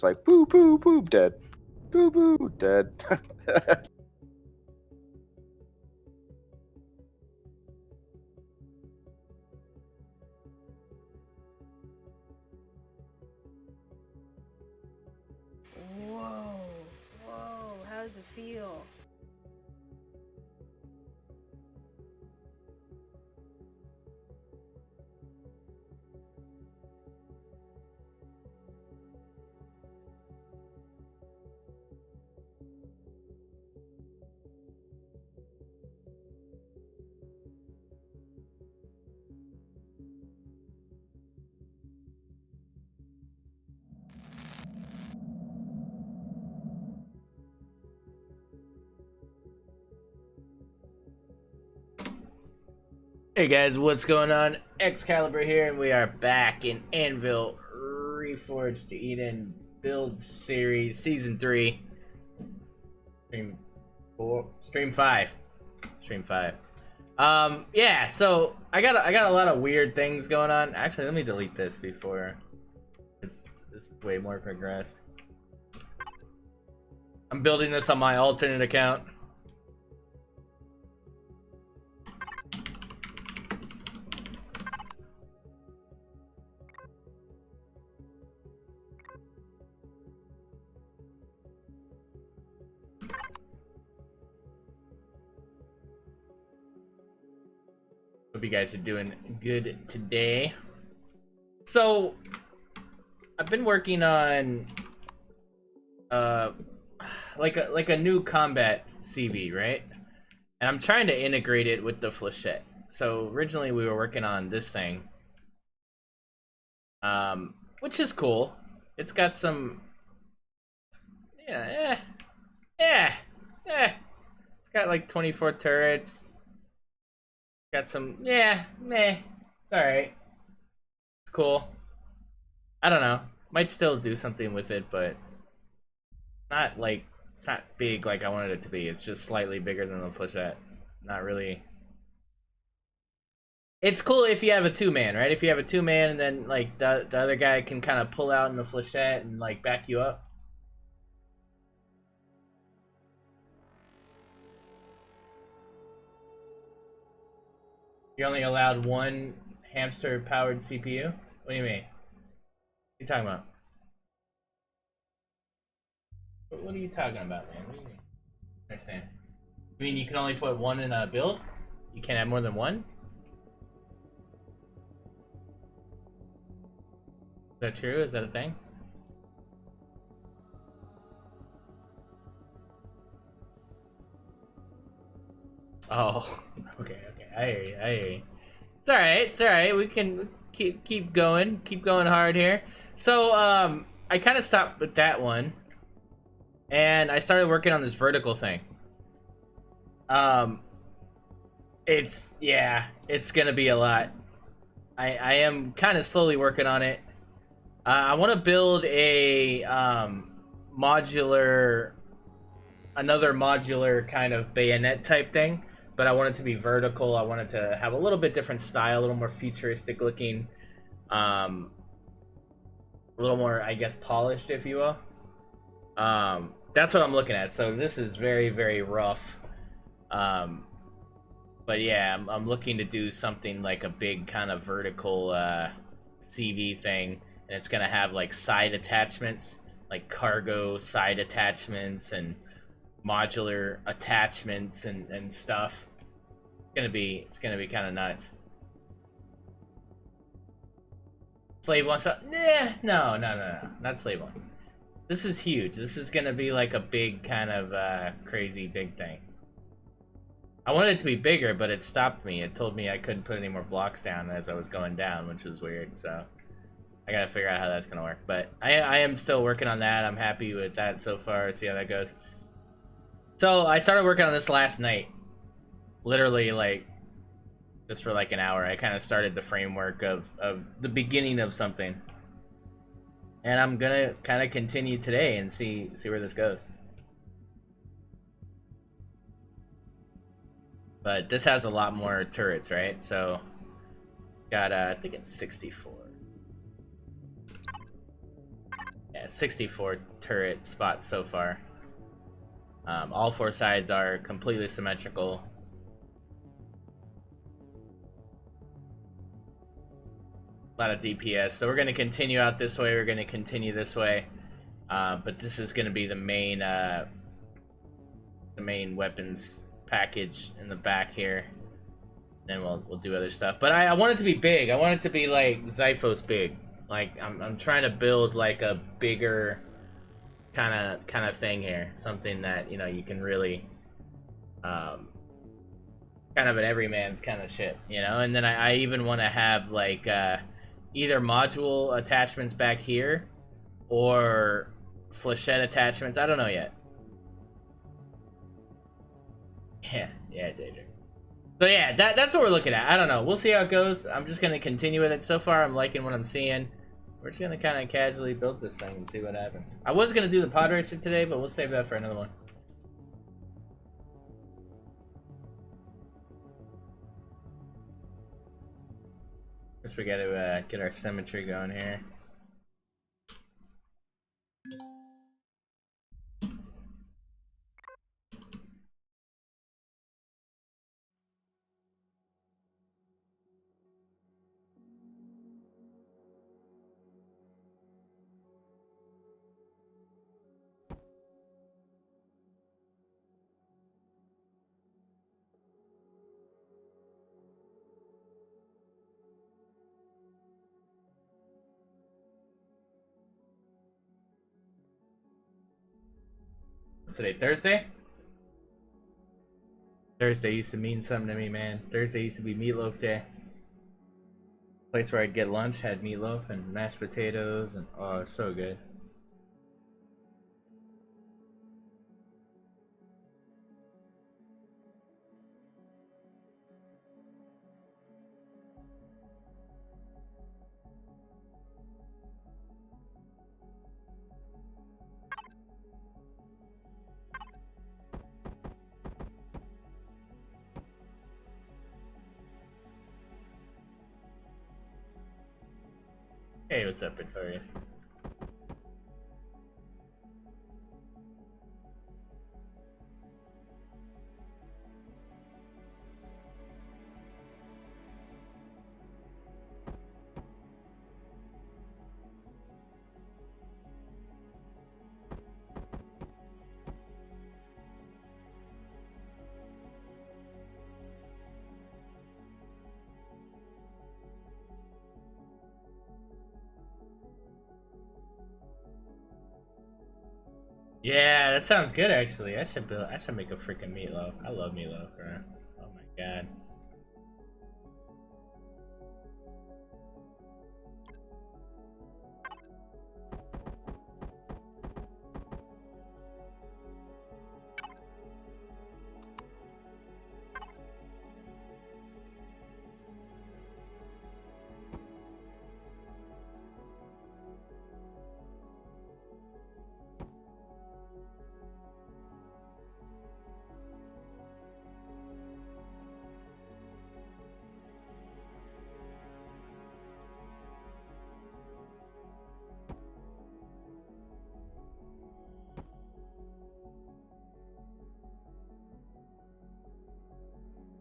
It's like boo, boo, boo, dead. Boo, boo, dead. Whoa, whoa, how does it feel? Hey guys, what's going on? XCaliber here, and we are back in Anvil Reforged Eden Build Series Season 3. Stream 5. Yeah, so I got a lot of weird things going on. Actually, let me delete this before this is way more progressed. I'm building this on my alternate account. Hope you guys are doing good today. So I've been working on like a new combat CV, right? And I'm trying to integrate it with the flechette. So originally we were working on this thing, which is cool. It's got some, yeah. It's got like 24 turrets. Got some, it's alright. It's cool. I don't know. Might still do something with it, but it's not big like I wanted it to be. It's just slightly bigger than the flechette. Not really. It's cool if you have a two-man, right? If you have a two-man and then like the other guy can kind of pull out in the flechette and like back you up. You're only allowed one hamster-powered CPU? What do you mean? What are you talking about? What are you talking about, man? What do you mean? I understand. You mean you can only put one in a build? You can't have more than one? Is that true? Is that a thing? Oh, okay. I hear you. It's alright. We can keep going hard here. So, I kind of stopped with that one, and I started working on this vertical thing. It's gonna be a lot. I am kind of slowly working on it. I want to build a another modular kind of bayonet type thing. But I want it to be vertical. I want it to have a little bit different style, a little more futuristic looking, a little more, I guess, polished, if you will. That's what I'm looking at. So this is very, very rough. But yeah, I'm looking to do something like a big kind of vertical CV thing, and it's gonna have like side attachments, like cargo side attachments and modular attachments and stuff. It's gonna be kind of nuts. Slave one stuff? No, not slave one. This is huge. This is gonna be like a big kind of crazy big thing. I wanted it to be bigger, but it stopped me. It told me I couldn't put any more blocks down as I was going down, which was weird. So I gotta figure out how that's gonna work. But I am still working on that. I'm happy with that so far. See how that goes. So I started working on this last night. Literally, like, just for like an hour. I kind of started the framework of the beginning of something. And I'm gonna kind of continue today and see where this goes. But this has a lot more turrets, right? So, got, I think it's 64. Yeah, 64 turret spots so far. All 4 sides are completely symmetrical. A lot of DPS. So we're going to continue out this way. We're going to continue this way. But this is going to be the main weapons package in the back here. Then we'll do other stuff. But I want it to be big. I want it to be like Xiphos big. Like I'm trying to build like a bigger kind of thing here. Something that, you know, you can really kind of an everyman's kind of shit, you know. And then I even want to have like either module attachments back here or flechette attachments. I don't know yet. Yeah, Daedric. So yeah, that's what we're looking at. I don't know. We'll see how it goes. I'm just gonna continue with it. So far, I'm liking what I'm seeing. We're just gonna kind of casually build this thing and see what happens. I was gonna do the pod racer today, but we'll save that for another one. Guess we gotta get our symmetry going here. What's today, Thursday? Thursday used to mean something to me, man. Thursday used to be meatloaf day. Place where I'd get lunch had meatloaf and mashed potatoes, and oh, it's so good. Hey, what's up, Pretorius? Yeah, that sounds good actually. I should make a freaking meatloaf. I love meatloaf, bro. Oh my god.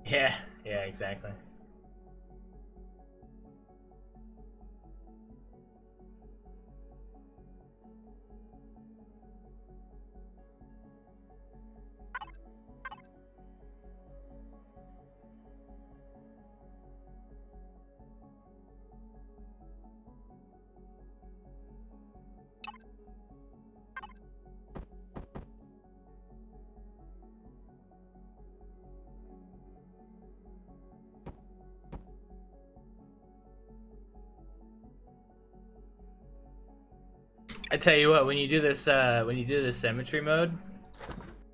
Yeah, exactly. I tell you what, when you do this symmetry mode,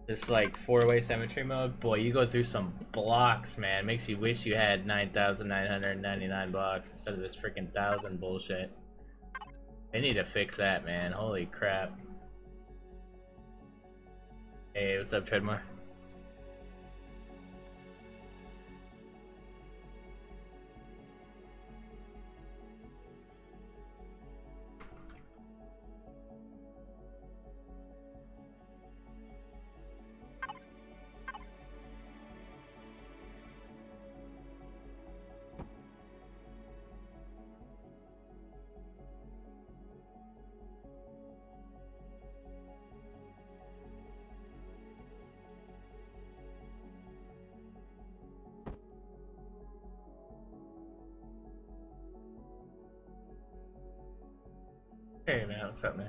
this like 4-way symmetry mode, boy, you go through some blocks, man. Makes you wish you had 9,999 blocks instead of this freaking 1,000 bullshit. They need to fix that, man. Holy crap. Hey, what's up, Treadmore? Hey man, what's up, man?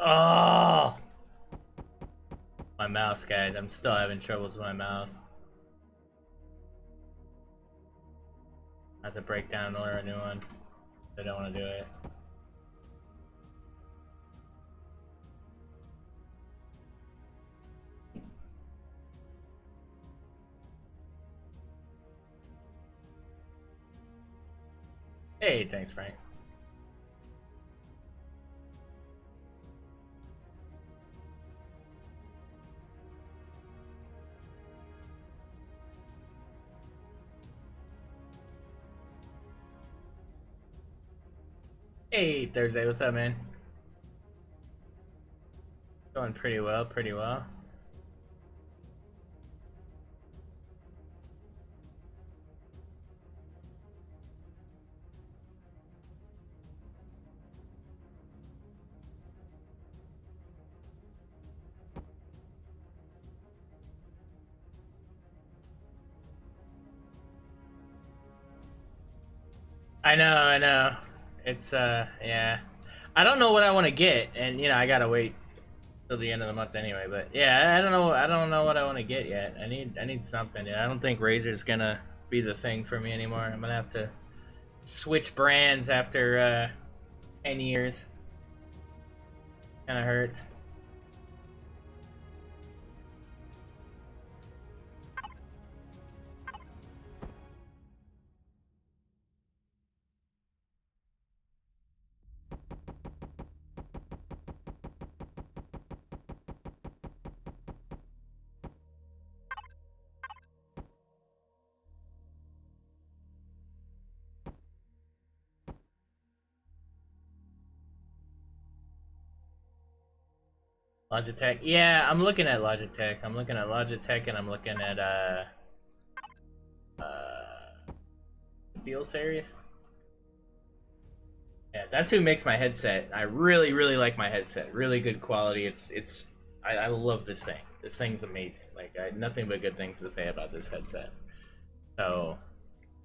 Oh, my mouse, guys. I'm still having troubles with my mouse. I have to break down and order a new one. I don't want to do it. Hey, thanks, Frank. Hey, Thursday, what's up, man? Going pretty well, pretty well. I know, I know. It's, yeah. I don't know what I want to get, and, you know, I gotta wait till the end of the month anyway, but, yeah, I don't know what I want to get yet. I need something. I don't think Razer's gonna be the thing for me anymore. I'm gonna have to switch brands after, 10 years. Kinda hurts. Logitech. Yeah, I'm looking at Logitech. I'm looking at Logitech, and I'm looking at Steel Series. Yeah, that's who makes my headset. I really, really like my headset. Really good quality. I love this thing. This thing's amazing. Like, I had nothing but good things to say about this headset. So,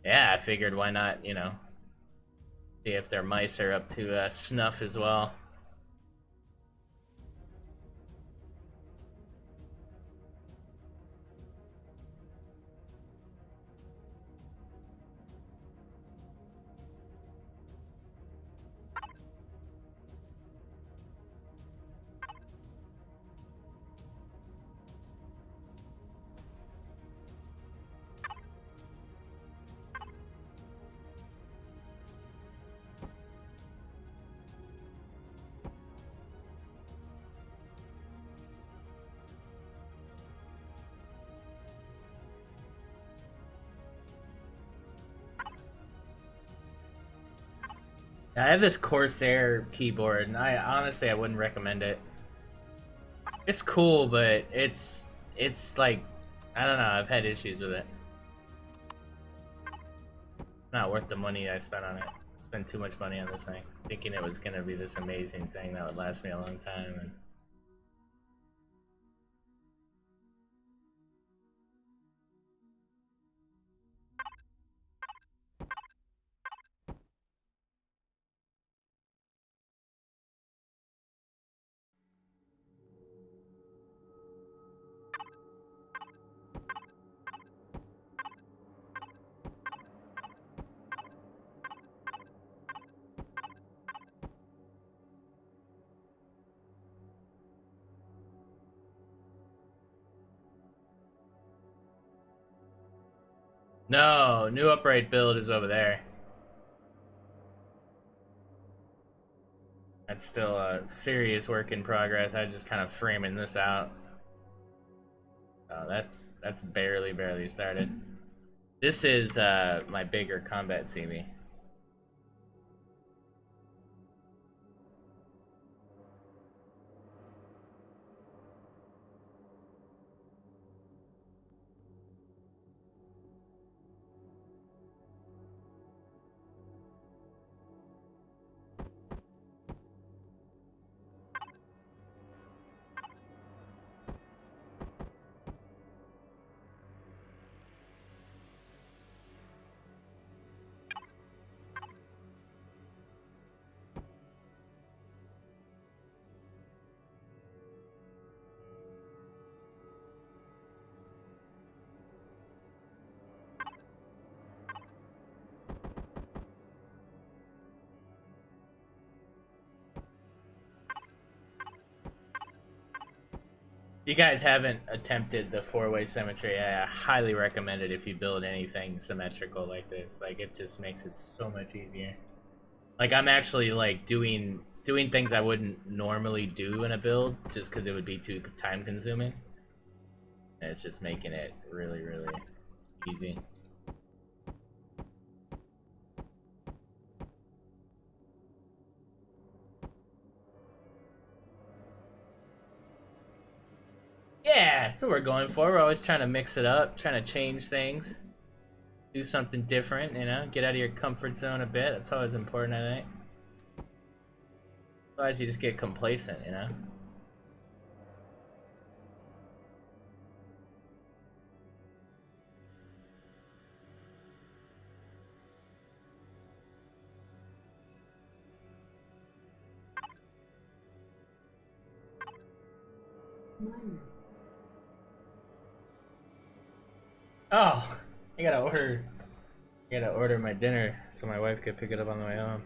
yeah, I figured why not, you know, see if their mice are up to snuff as well. I have this Corsair keyboard, and I wouldn't recommend it. It's cool, but it's like, I don't know, I've had issues with it. Not worth the money I spent on it. Spent too much money on this thing, thinking it was gonna be this amazing thing that would last me a long time. And No, new upright build is over there. That's still a serious work in progress. I just kind of framing this out. Oh, that's barely started. This is my bigger combat CB. You guys haven't attempted the four-way symmetry, I highly recommend it if you build anything symmetrical like this. Like, it just makes it so much easier. Like, I'm actually, like, doing things I wouldn't normally do in a build, just because it would be too time-consuming. And it's just making it really, really easy. Yeah, that's what we're going for. We're always trying to mix it up, trying to change things. Do something different, you know? Get out of your comfort zone a bit. That's always important, I think. Otherwise, you just get complacent, you know? Oh, I gotta order my dinner so my wife could pick it up on the way home.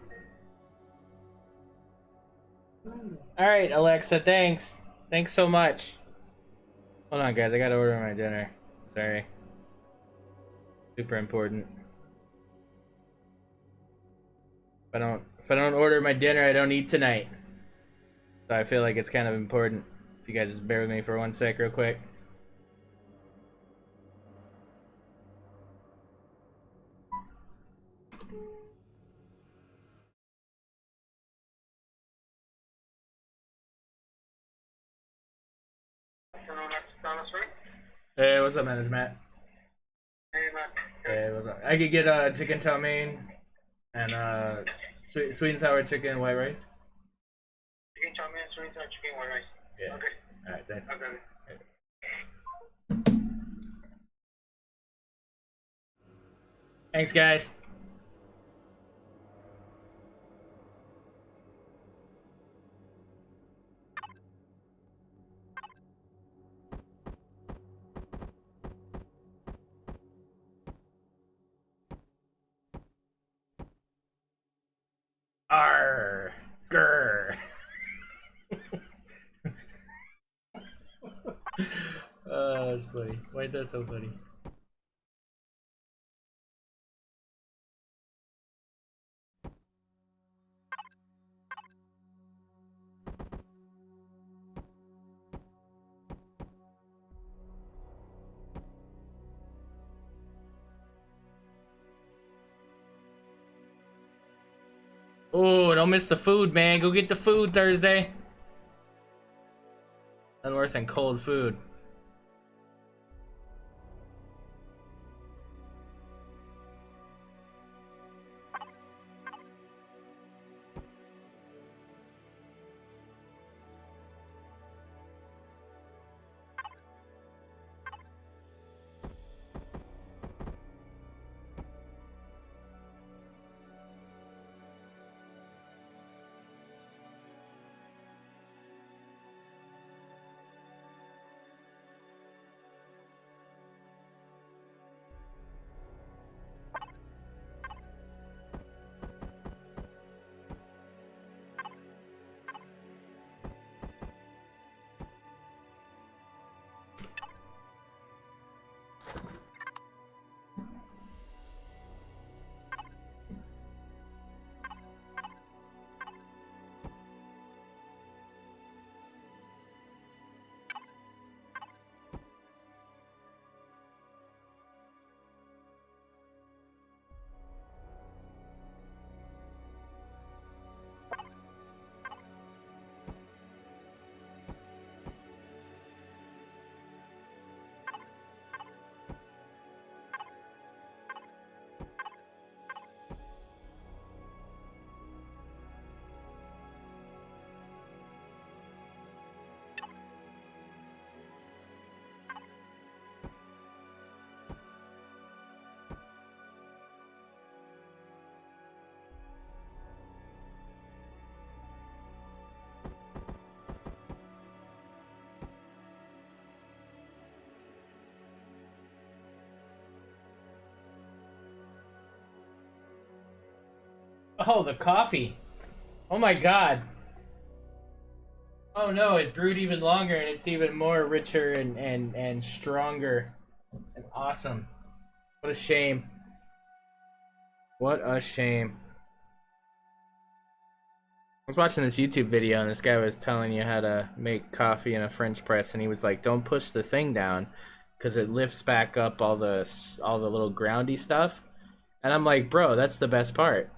All right, Alexa, thanks. Thanks so much. Hold on, guys, I gotta order my dinner. Sorry. Super important. If I don't order my dinner, I don't eat tonight. So I feel like it's kind of important. If you guys just bear with me for 1 sec real quick. Hey, what's up, man? It's Matt. Hey, Matt. Hey, what's up? I could get chicken chow mein and sweet and sour chicken white rice. Chicken chow mein, sweet and sour chicken, white rice. Yeah. Okay. All right, thanks. I've got it. Thanks, guys. Arr, grr. That's funny. Why is that so funny? Oh, don't miss the food, man. Go get the food Thursday. Nothing worse than cold food. Oh, the coffee. Oh my god. Oh no, it brewed even longer and it's even more richer and stronger and awesome. What a shame. What a shame. I was watching this YouTube video and this guy was telling you how to make coffee in a French press, and he was like, don't push the thing down because it lifts back up all the little groundy stuff. And I'm like, bro, that's the best part.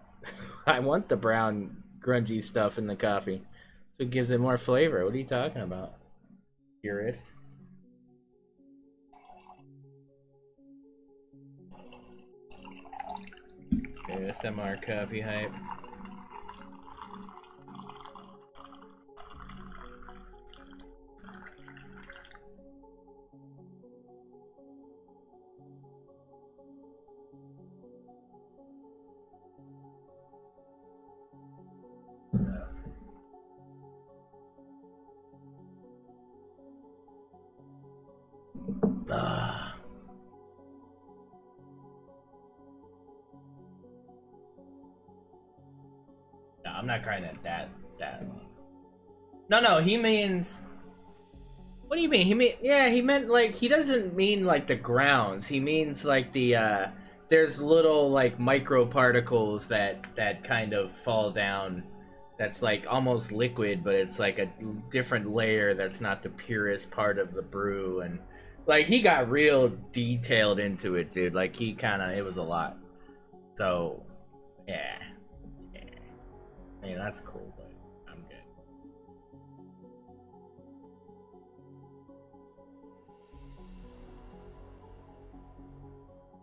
I want the brown grungy stuff in the coffee. So it gives it more flavor. What are you talking about, purist? ASMR coffee hype. Ah. No, I'm not crying at that long. No, he means. What do you mean? He meant like, he doesn't mean like the grounds. He means like the there's little like microparticles that kind of fall down. That's like almost liquid, but it's like a different layer that's not the purest part of the brew. And like, he got real detailed into it, dude. Like, he kind of, it was a lot. So, yeah. I mean, that's cool, but I'm good.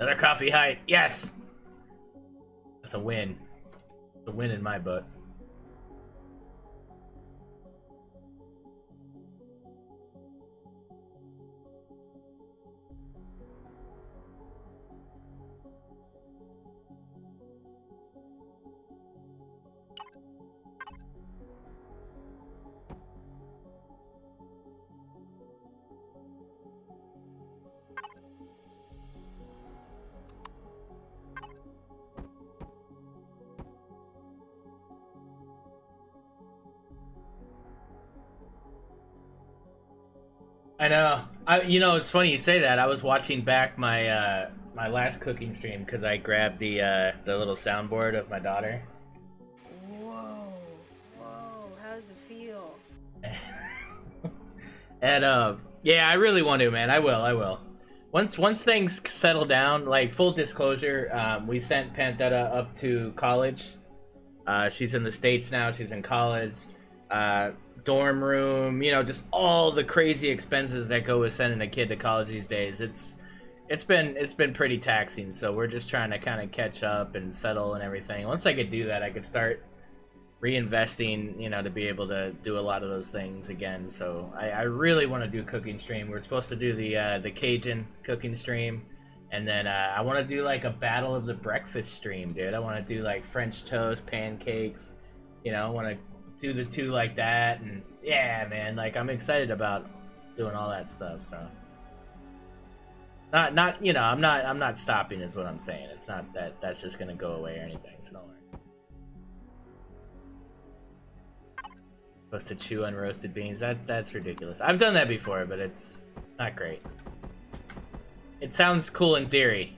Another coffee hype. Yes! That's a win. It's a win in my book. I know. You know, it's funny you say that. I was watching back my my last cooking stream because I grabbed the little soundboard of my daughter. Whoa. How's it feel? And yeah, I really want to, man. I will. Once things settle down, like, full disclosure, we sent Panthera up to college. She's in the States now. She's in college. Dorm room, you know, just all the crazy expenses that go with sending a kid to college these days. It's been pretty taxing, so we're just trying to kind of catch up and settle and everything. Once I could do that, I could start reinvesting, you know, to be able to do a lot of those things again. So I really want to do a cooking stream. We're supposed to do the Cajun cooking stream, and then I want to do like a battle of the breakfast stream, dude. I want to do like French toast, pancakes, you know, I want to do the two like that. And yeah, man, like, I'm excited about doing all that stuff. So not you know, I'm not stopping is what I'm saying. It's not that that's just gonna go away or anything, so don't worry. Supposed to chew on roasted beans. That's ridiculous. I've done that before, but it's not great. It sounds cool in theory,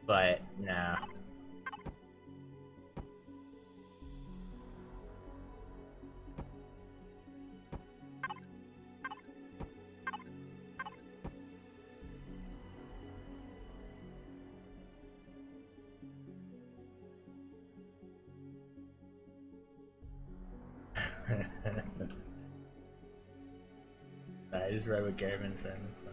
but nah. I just read what Garvin said. That's fine.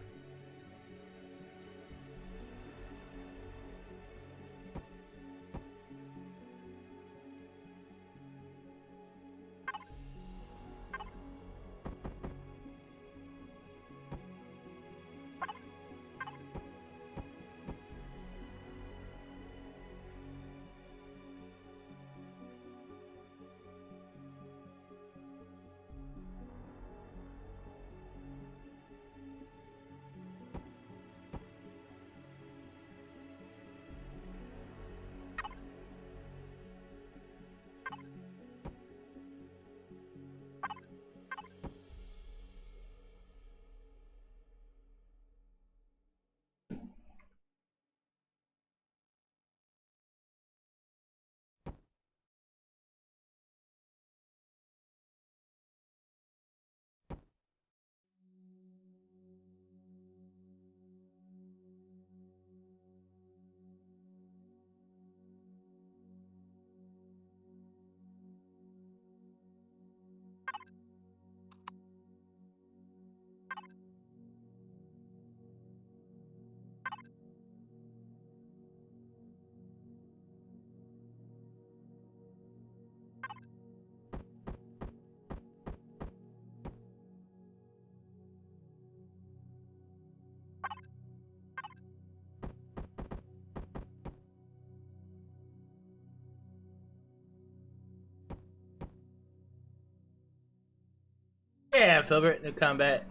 Yeah, Filbert, new combat.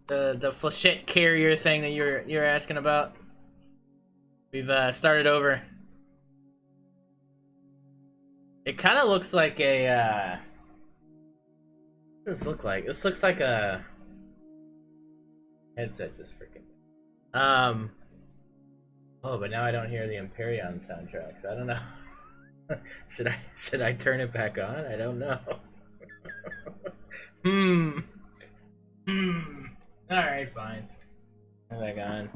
The flechette carrier thing that you're asking about. We've started over. It kind of looks like a. What does this look like? This looks like a headset. Just freaking. Oh, but now I don't hear the Empyrion soundtrack, so I don't know. should I turn it back on? I don't know. Alright, fine. Turn it back on.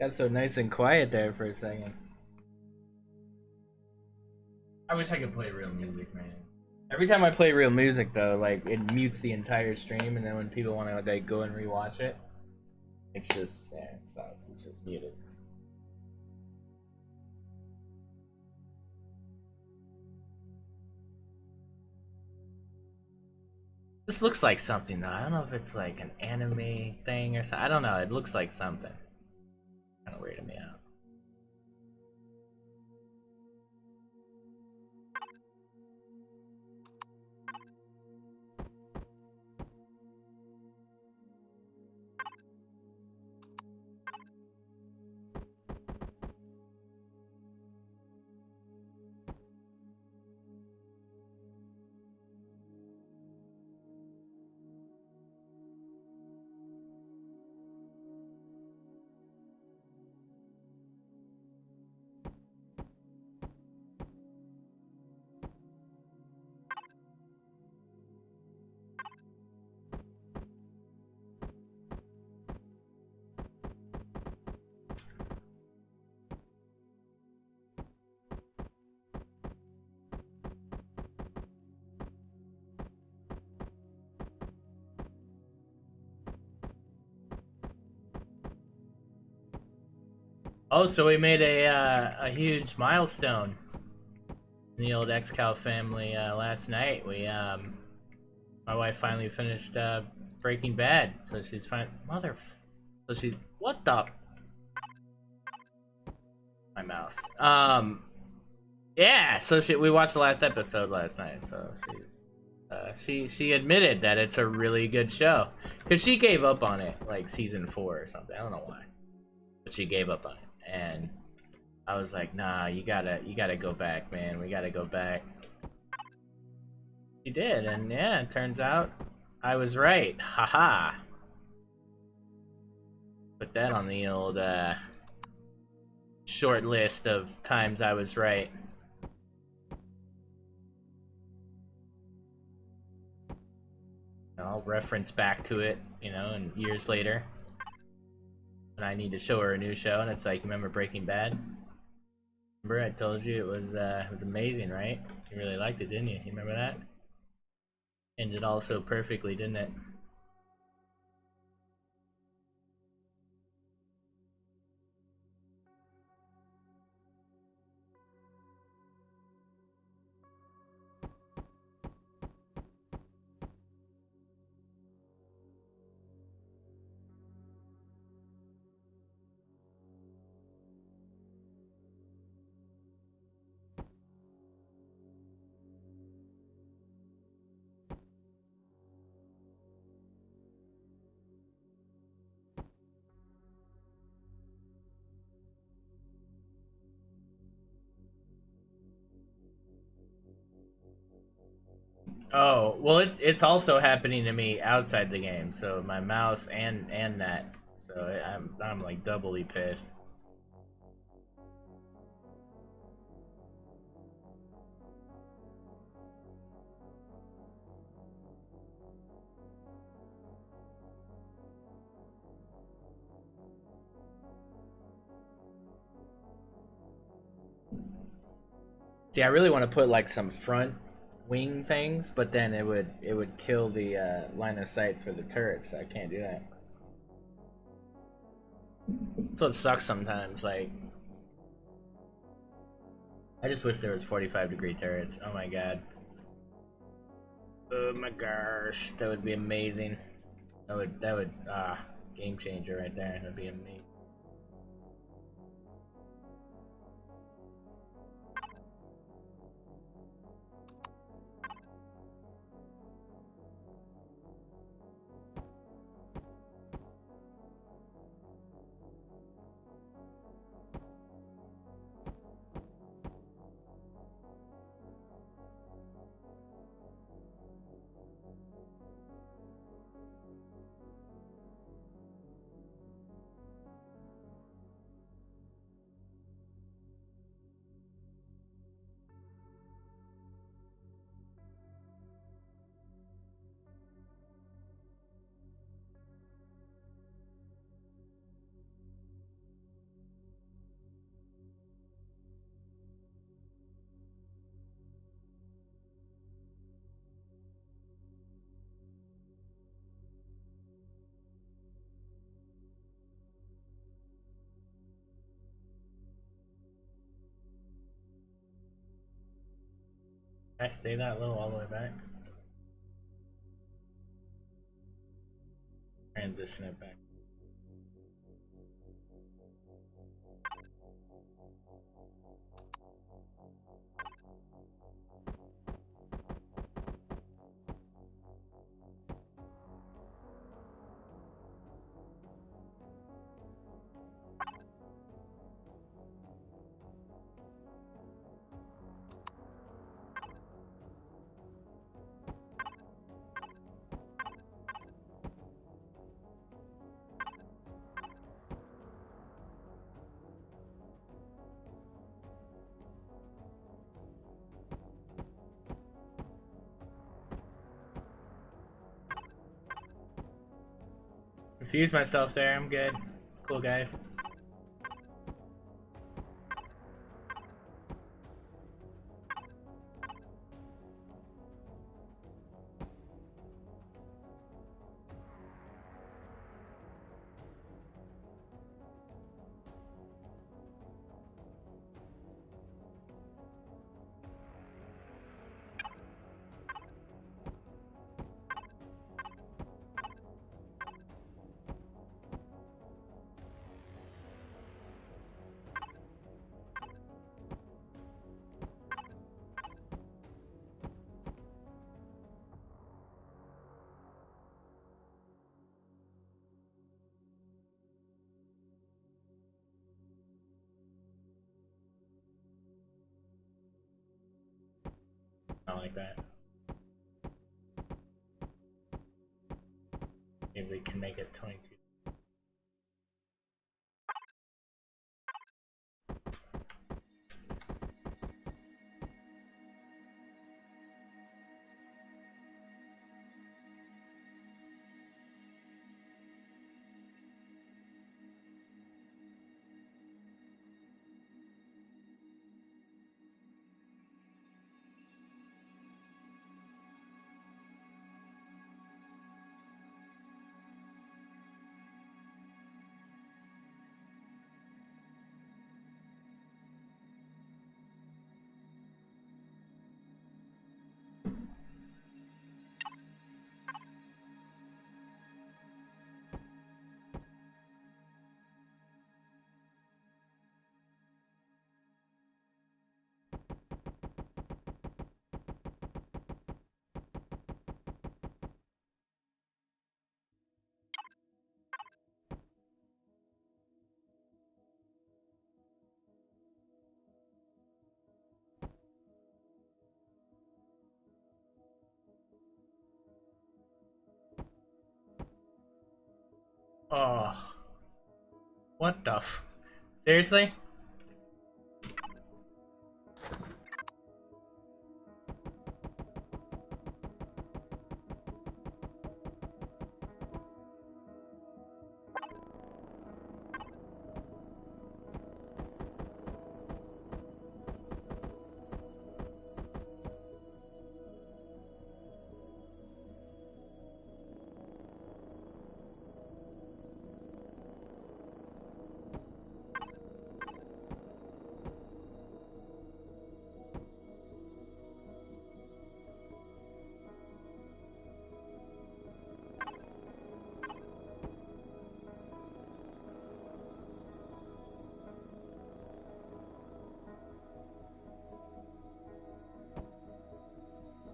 Got so nice and quiet there for a second. I wish I could play real music, man. Every time I play real music, though, like, it mutes the entire stream, and then when people want to, like, go and rewatch it, it's just, yeah, it sucks. It's just muted. This looks like something, though. I don't know if it's, like, an anime thing or something. I don't know. It looks like something. Kind of weirded me out. Oh, so we made a huge milestone in the old XCal family last night. We my wife finally finished Breaking Bad, so she's fine. So she's what the? My mouse. Yeah. So we watched the last episode last night. So she admitted that it's a really good show because she gave up on it like season 4 or something. I don't know why, but she gave up on it. And I was like, nah, you gotta go back, man. We gotta go back. She did, and yeah, it turns out I was right. Haha. Put that on the old short list of times I was right. I'll reference back to it, you know, and years later. And I need to show her a new show, and it's like, remember Breaking Bad? Remember I told you it was amazing, right? You really liked it, didn't you? You remember that? Ended all so perfectly, didn't it? Oh, well, it's also happening to me outside the game. So my mouse and that. So I'm like doubly pissed. See, I really want to put like some front wing things, but then it would kill the line of sight for the turrets. So I can't do that. So it sucks sometimes. Like, I just wish there was 45-degree turrets. Oh my god. Oh my gosh, that would be amazing. That would game changer right there. That'd be amazing. Can I stay that low all the way back? Transition it back. Confused myself there, I'm good. It's cool, guys. Not like that. Maybe we can make it 22. Oh. What the f- Seriously?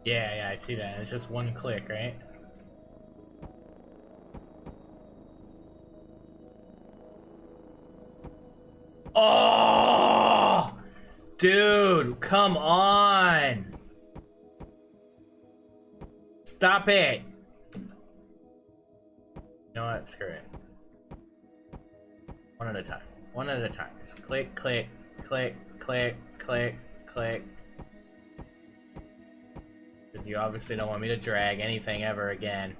Yeah, I see that. It's just one click, right? Oh! Dude, come on! Stop it! You know what? Screw it. One at a time. One at a time. Just click, click, click, click, click, click. Because you obviously don't want me to drag anything ever again.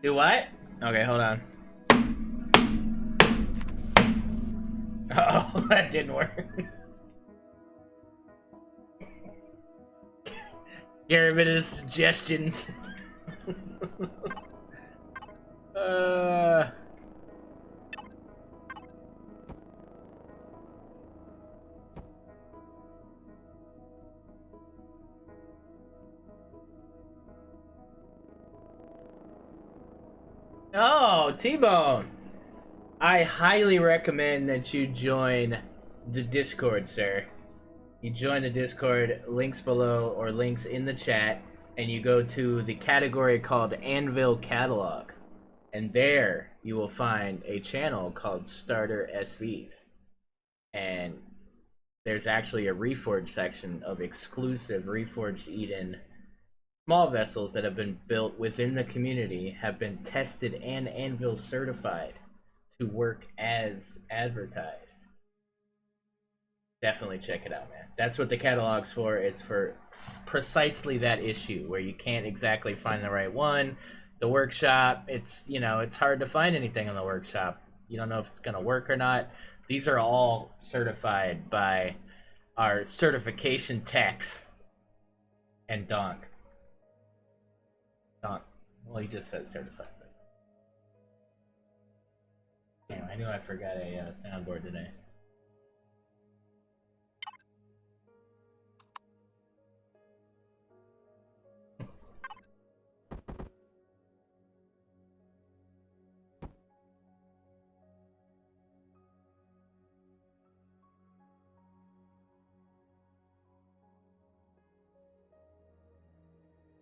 Do what? Okay, hold on. Oh, that didn't work. Get rid of the suggestions. Uh... Oh, T-Bone! I highly recommend that you join the Discord, sir. You join the Discord, links below or links in the chat, and you go to the category called Anvil Catalog. And there you will find a channel called Starter SVs. And there's actually a Reforged section of exclusive Reforged Eden small vessels that have been built within the community, have been tested and Anvil certified to work as advertised. Definitely check it out, man. That's what the catalog's for. It's for precisely that issue where you can't exactly find the right one. The workshop, it's, you know, it's hard to find anything on the workshop. You don't know if it's gonna work or not. These are all certified by our certification techs and Donk. Donk. Well, he just said certified. But... Damn, I knew I forgot a soundboard today.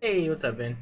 Hey, what's up, Ben?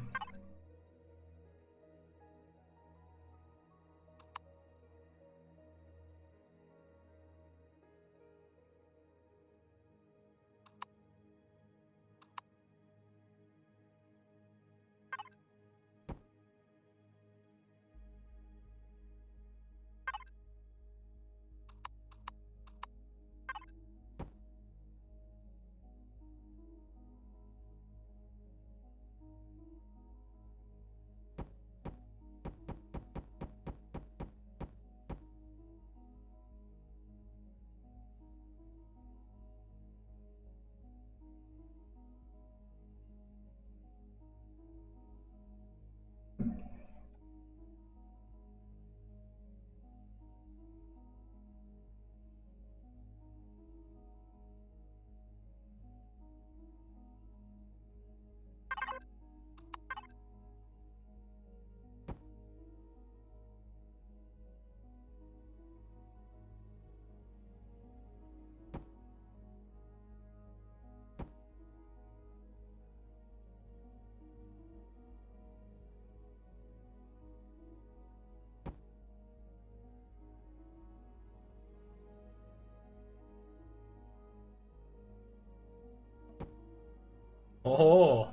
Oh.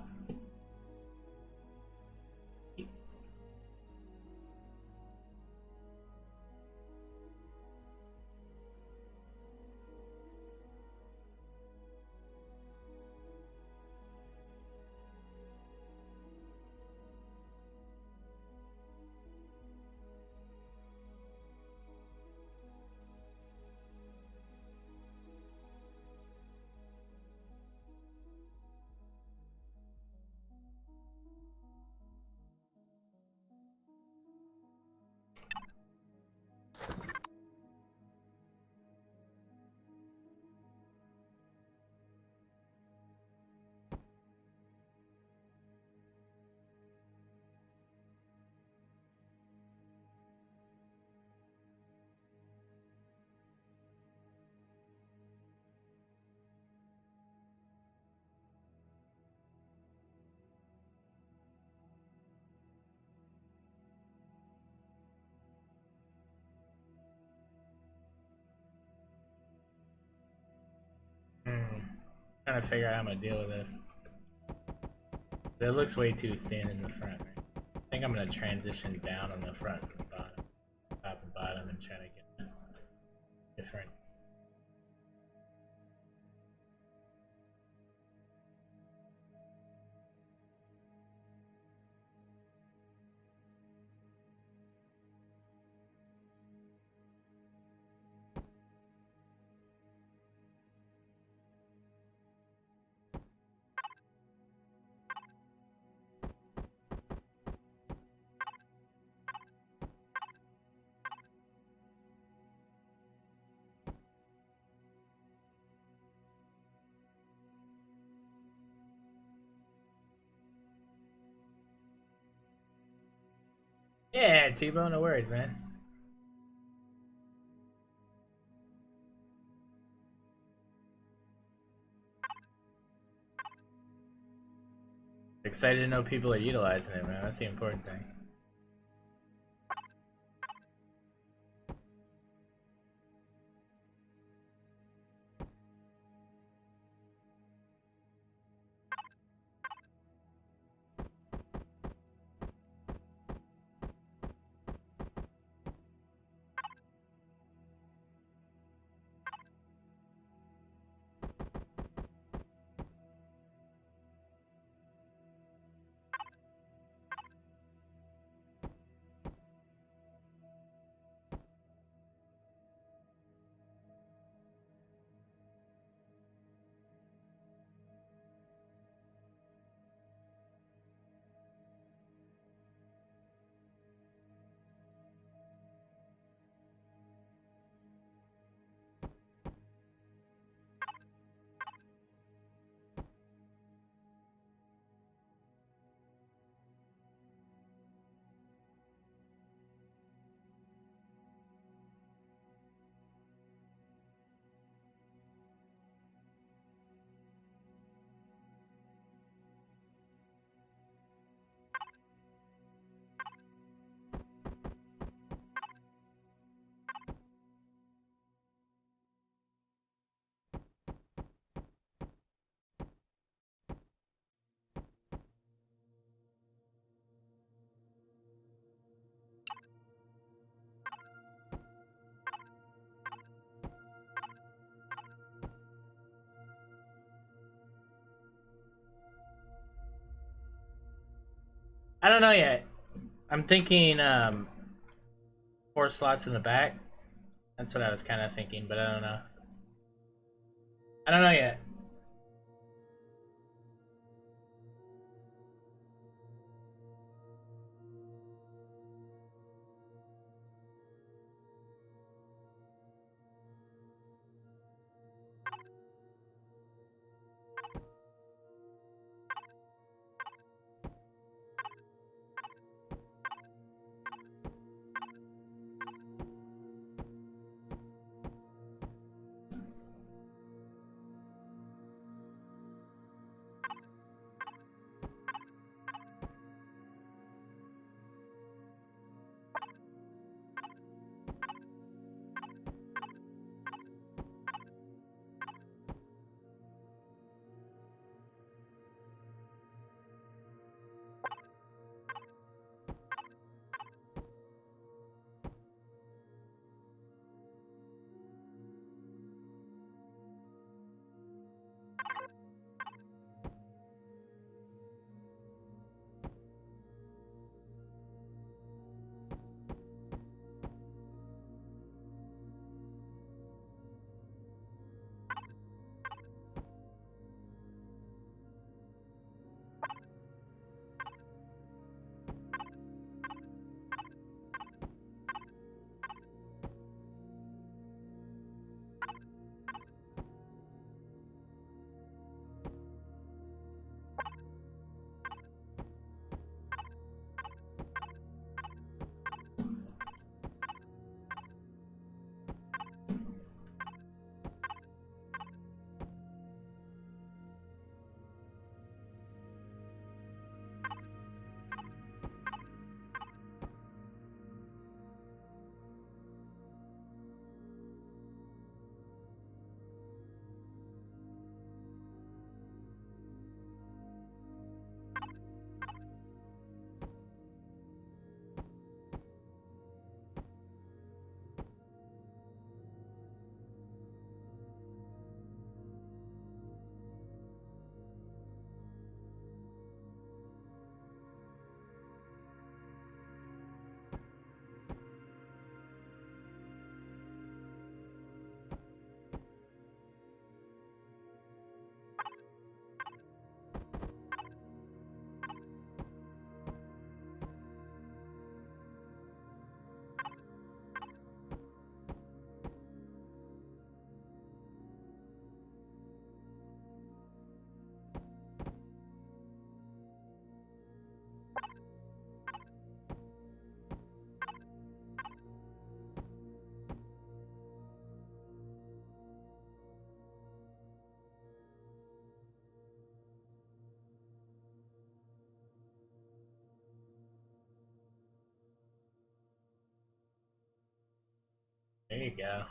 Trying to figure out how I'm gonna deal with this. It looks way too thin in the front, right? I think I'm gonna transition down on the front and bottom, top and bottom, and try to get different. Yeah, T-Bone, no worries, man. Excited to know people are utilizing it, man. That's the important thing. I don't know yet. I'm thinking 4 slots in the back. That's what I was kind of thinking, but I don't know. I don't know yet. There you go.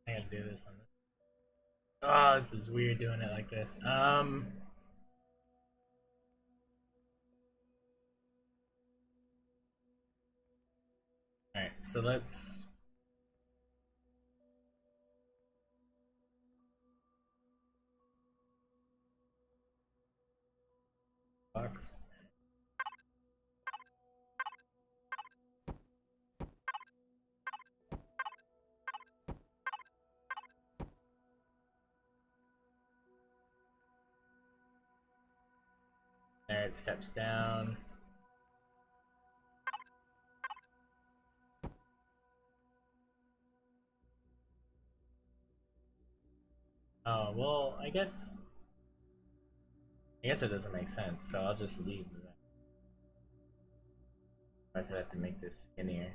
I gotta do this on this. Oh, this is weird doing it like this. Alright, so let's box. There, it steps down. Oh, well, I guess it doesn't make sense, so I'll just leave that. I just have to make this skinnier.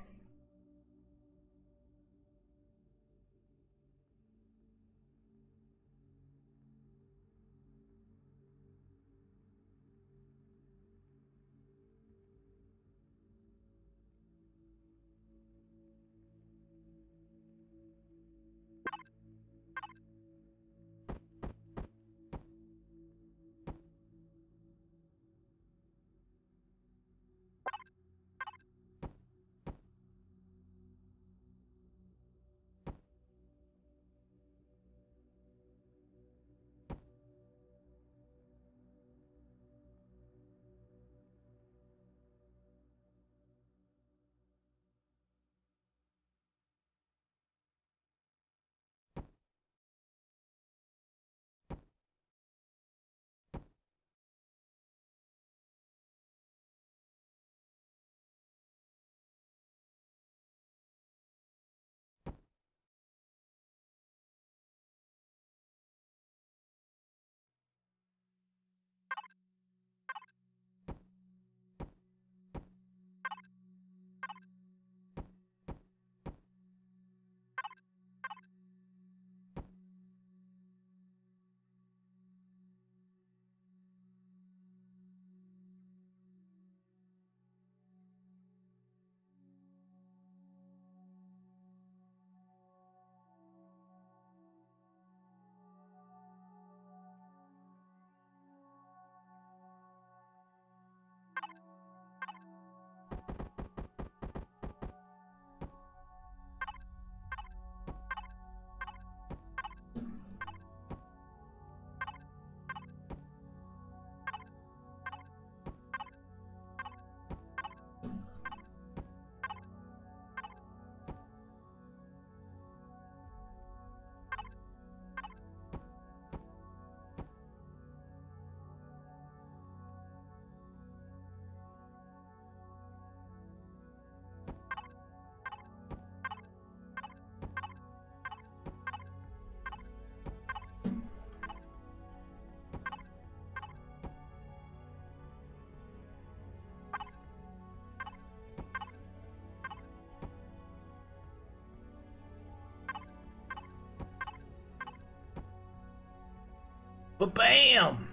But bam!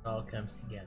It all comes together.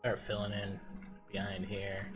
Start filling in behind here.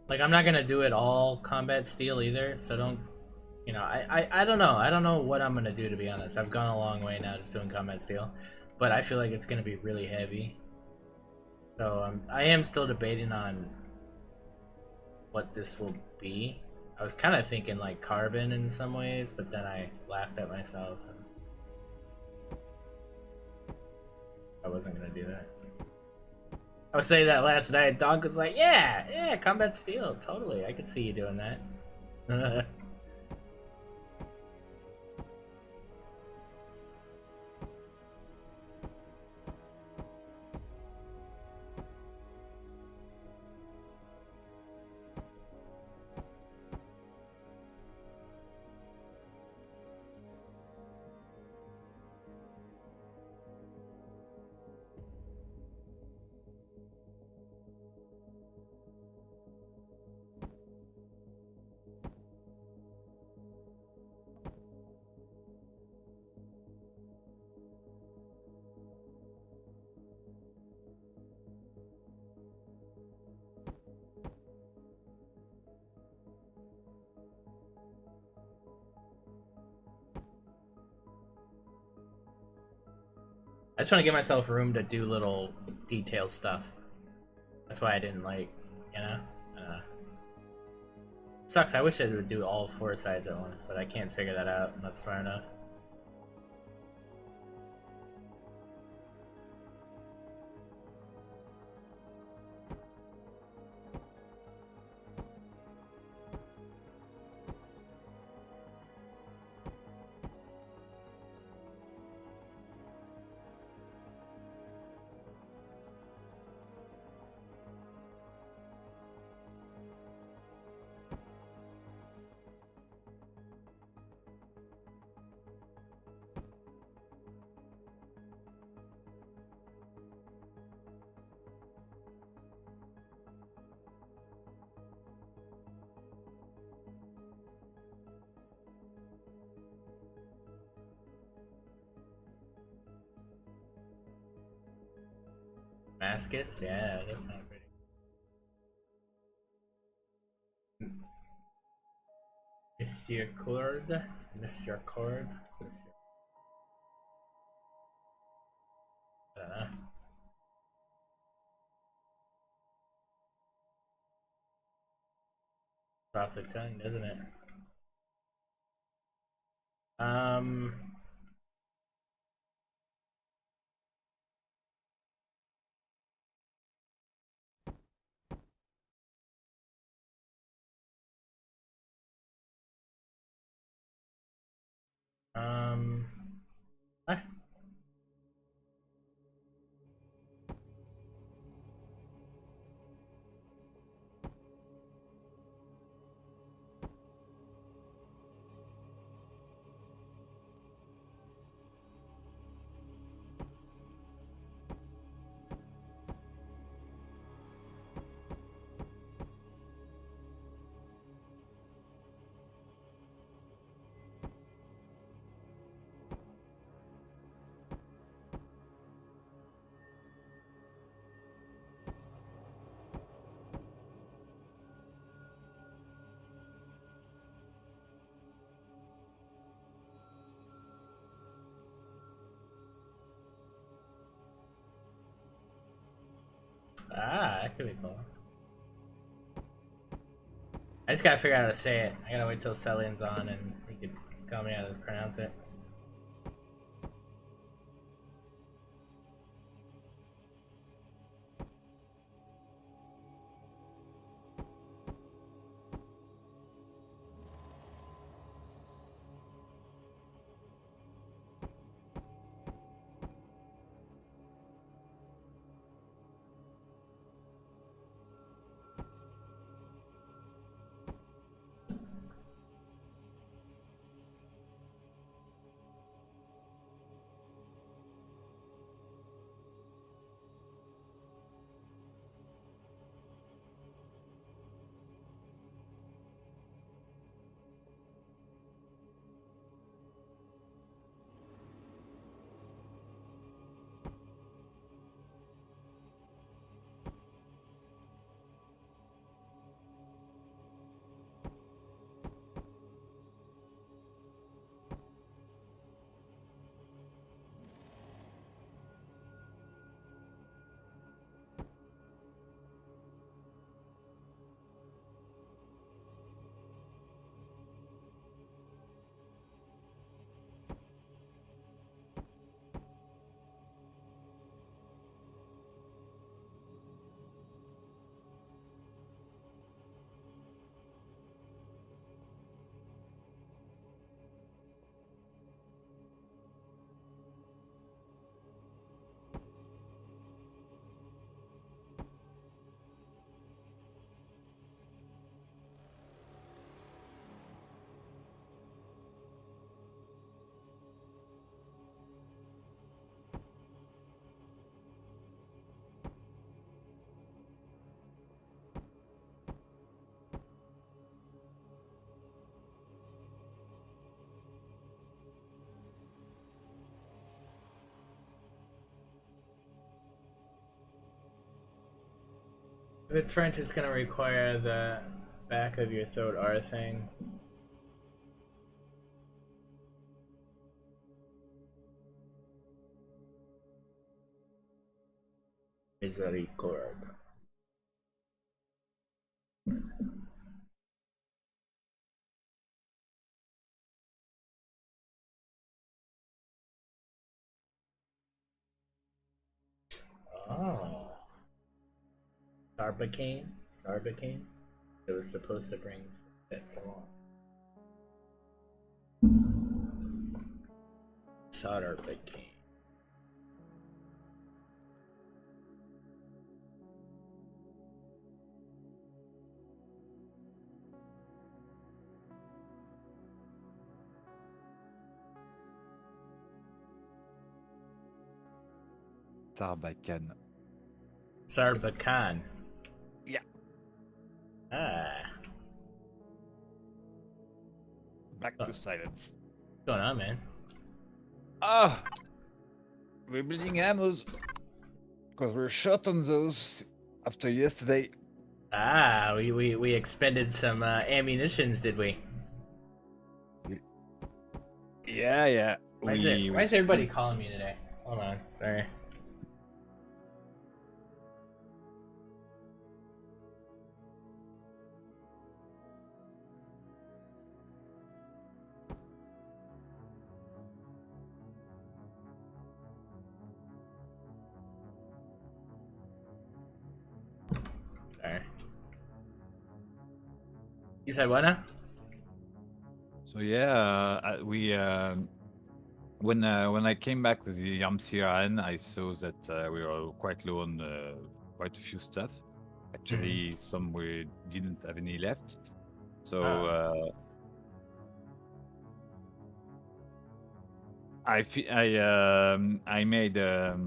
Like, I'm not gonna do it all combat steel either, so don't, you know, I don't know. I don't know what I'm gonna do, to be honest. I've gone a long way now just doing combat steel, but I feel like it's gonna be really heavy. So I am still debating on what this will be. I was kind of thinking like carbon in some ways, but then I laughed at myself and I wasn't gonna do that. I was saying that last night. Donk was like, yeah, combat steel, totally. I could see you doing that. I just want to give myself room to do little detail stuff. That's why I didn't, like, you know? Sucks, I wish I would do all 4 sides at once, but I can't figure that out. I'm not smart enough. Damascus? Yeah, that's not pretty. Monsieur Cord? Monsieur Cord? Monsieur... I don't know. off the tongue, doesn't it? Um. What? Ah, that could be cool. I just gotta figure out how to say it. I gotta wait till Celian's on and he could tell me how to pronounce it. If it's French, it's gonna require the back of your throat R thing. Misericord. Oh. Sarbacane? Sarbacane? It was supposed to bring fits along. Sarbacane. Sarbacane. Sarbacane. Yeah. Ah. Back to silence. What's going on, man? Ah! We're bleeding ammos. Because we're short on those after yesterday. Ah, we expended some ammunitions, did we? Yeah. Why is everybody calling me today? Hold on, sorry. Alright. You said what now? So yeah, when I came back with the Empyrion, I saw that we were quite low on quite a few stuff. Actually, some we didn't have any left. So I made a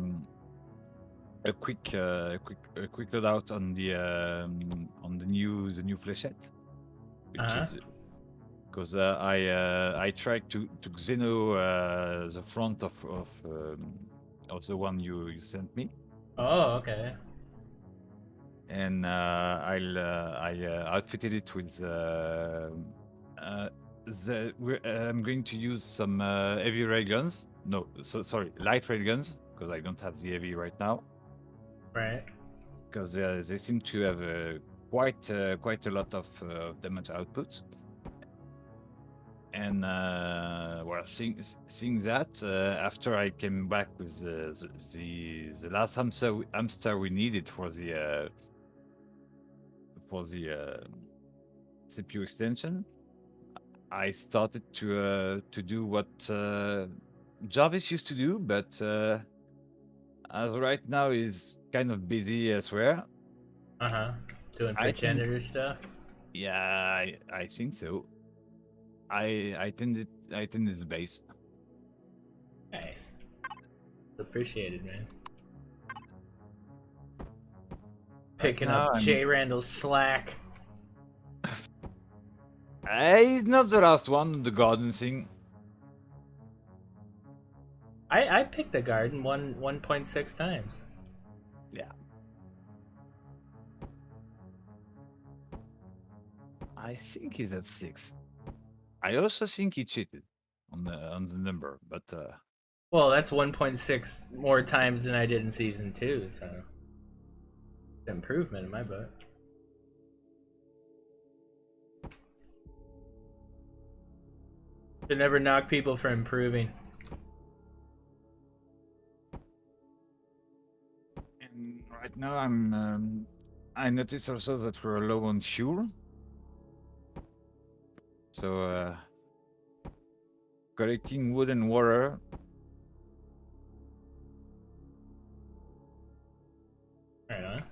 quick loadout on the new flechette, which is because I tried to Xeno the front of the one you sent me, Oh, okay. and I outfitted it with I'm going to use some heavy railguns. No, sorry, light railguns, because I don't have the heavy right now. Right. Because they seem to have quite a lot of damage output. And well, seeing that after I came back with the last hamster we needed for the CPU extension, I started to do what Jarvis used to do, but as right now is kind of busy elsewhere. Doing progenitor stuff. Yeah, I think so. I tended the base. Nice. Appreciated, man. Picking up J. Randall's slack. He's not the last one, the garden thing. I picked the garden 1.6 times. Yeah. I think he's at 6. I also think he cheated on the number, but well, that's 1.6 more times than I did in season 2, so it's an improvement in my book. Should never knock people for improving. And right now I noticed also that we're low on fuel. So collecting wood and water. Right on.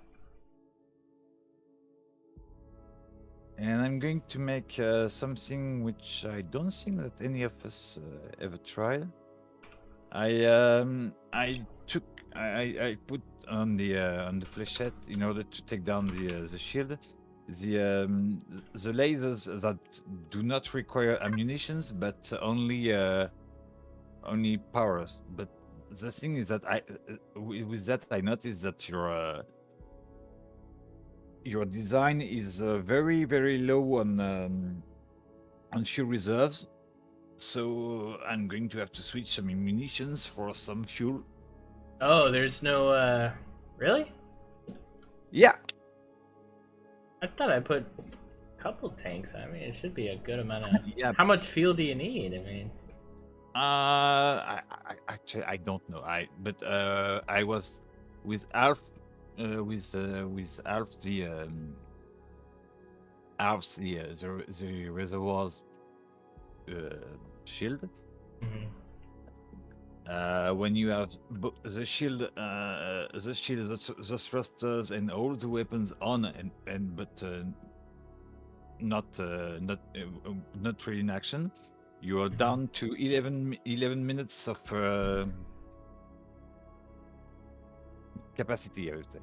And I'm going to make something which I don't think that any of us ever tried. I put on the flechette in order to take down the shield. The lasers that do not require ammunitions, but only powers. But the thing is that with that I noticed that your design is very low on fuel reserves. So I'm going to have to switch some ammunitions for some fuel. Oh, there's no really? Yeah. I thought I put a couple tanks. I mean, it should be a good amount of. Yeah. How much fuel do you need? I mean. Actually I don't know. I was with Alf with Alf the reservoirs shield. When you have the shield, the thrusters and all the weapons on, but not really in action, you are down to 11 minutes of capacity, I would say.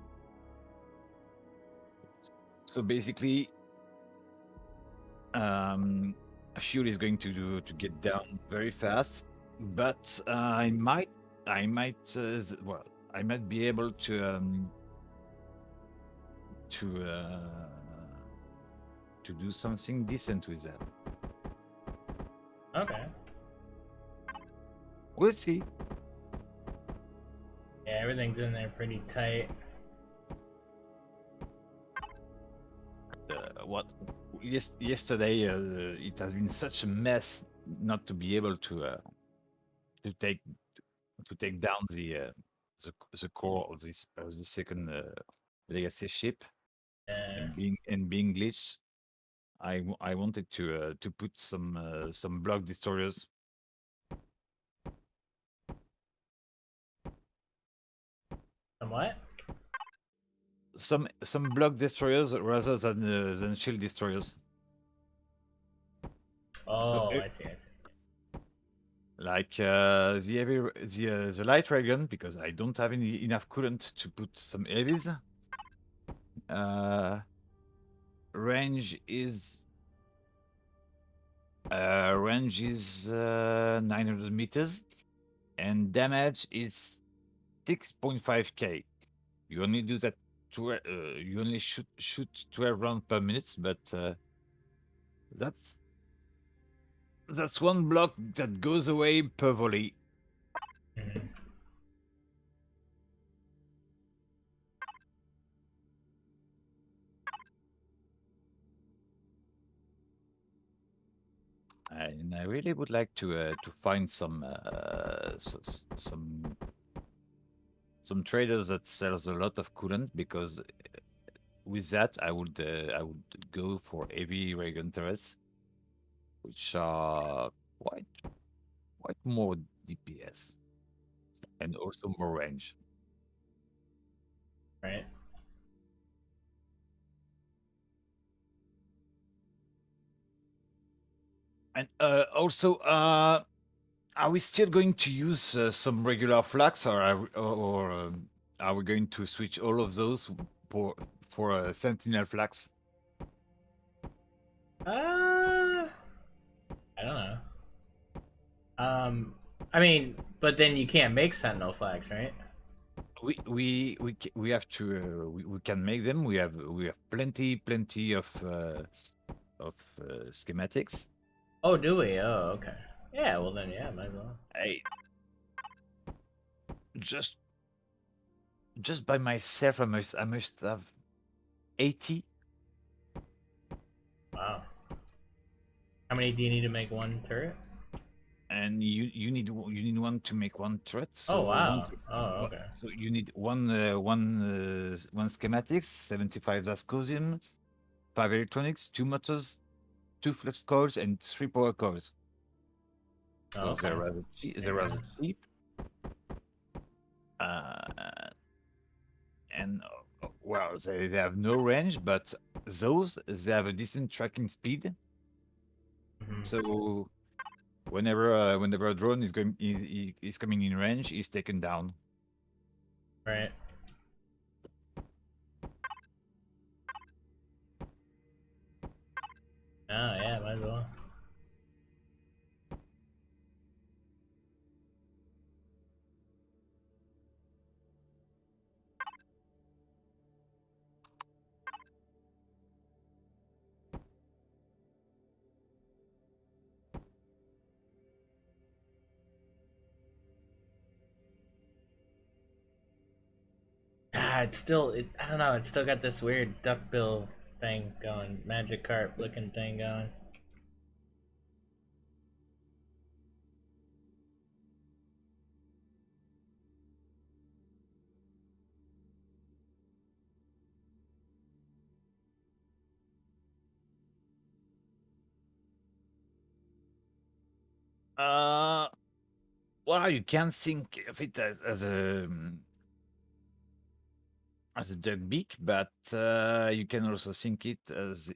So basically, fuel is going to get down very fast. But I might be able to do something decent with that. Okay. We'll see. Yeah, everything's in there pretty tight. Yesterday it has been such a mess not to be able to take down the core of the second legacy ship. and being glitched, I wanted to put some block destroyers. Somewhat. Some block destroyers rather than shield destroyers. So, Oh, I see. I see. like the light ray gun, because I don't have enough coolant to put some heavies. Range is 900 meters, and damage is 6.5k. You only do that you only shoot 12 rounds per minute, but that's one block that goes away per volley. Mhm. And I really would like to find some traders that sells a lot of coolant, because with that I would go for heavy ray gun turrets, which are quite more DPS and also more range. Right. And also, are we still going to use some regular flags, or are we going to switch all of those for Sentinel flags? I don't know. I mean, but then you can't make Sentinel flags, right? We have to we can make them. We have plenty of schematics. Oh, do we? Oh, okay. Yeah. Well, then, yeah, might as well. I just by myself, I must have 80. Wow. How many do you need to make one turret? And you need one to make one turret. So Oh, wow. Oh, okay. So you need one schematics, 75 Zascosium, 5 electronics, 2 motors, 2 flux cores, and 3 power cores. Oh, So okay. they're rather cheap. And well, they have no range, but they have a decent tracking speed. Mhm. So whenever a drone is coming in range, he's taken down. Right. Oh, yeah, might as well. Ah, it's still, I don't know, it's still got this weird duckbill thing going, magic carp looking thing going. Well, you can think of it as a duck beak, but you can also think it as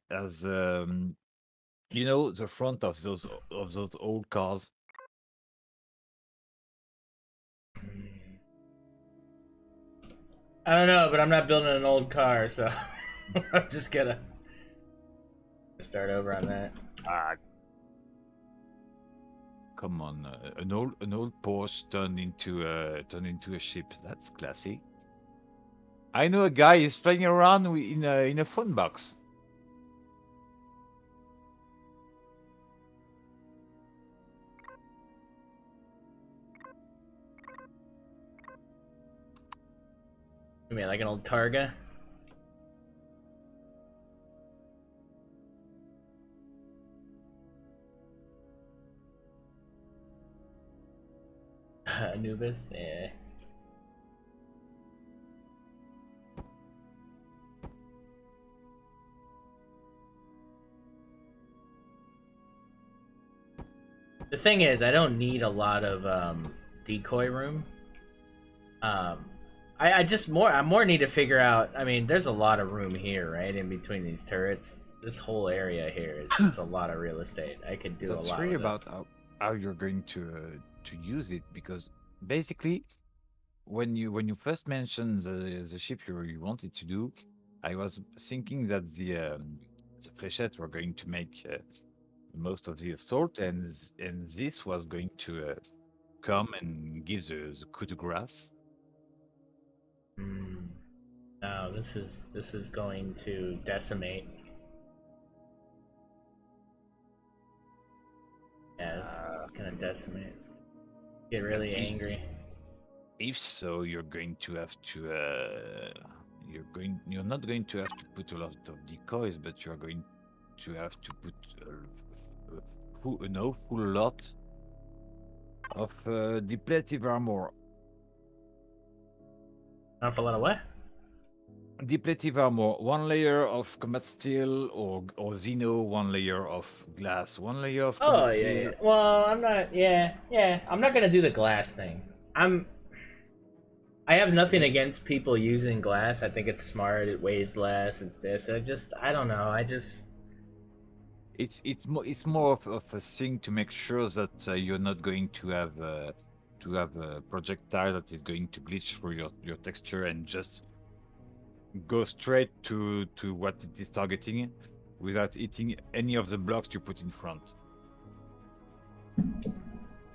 you know, the front of those old cars. I don't know, but I'm not building an old car, so I'm just gonna start over on that. Ah, come on, an old Porsche turned into a ship. That's classy. I know a guy is flying around in a phone box. I mean, like an old Targa. Anubis, yeah. thing is, I don't need a lot of decoy room. I more need to figure out. I mean, there's a lot of room here, right, in between these turrets. This whole area here is just a lot of real estate. I could do a lot. That's really about how you're going to use it, because basically, when you first mentioned the ship you wanted to do, I was thinking that the flechettes were going to make most of the assault, and this was going to come and give the coup de grace. No, this is going to decimate. Yeah, it's gonna decimate. It's gonna get really angry. If so, you're going to have to you're not going to have to put a lot of decoys, but you're going to have to put an awful lot of depletive armor. Not for a lot of what? Depletive armor, 1 layer of combat steel, or Xeno, 1 layer of glass, 1 layer of combat steel. Yeah. Well, I'm not. Yeah. I'm not gonna do the glass thing. I have nothing against people using glass. I think it's smart. It weighs less. It's this. I don't know. It's more of a thing to make sure that you're not going to have a projectile that is going to glitch through your texture and just go straight to what it is targeting without hitting any of the blocks you put in front.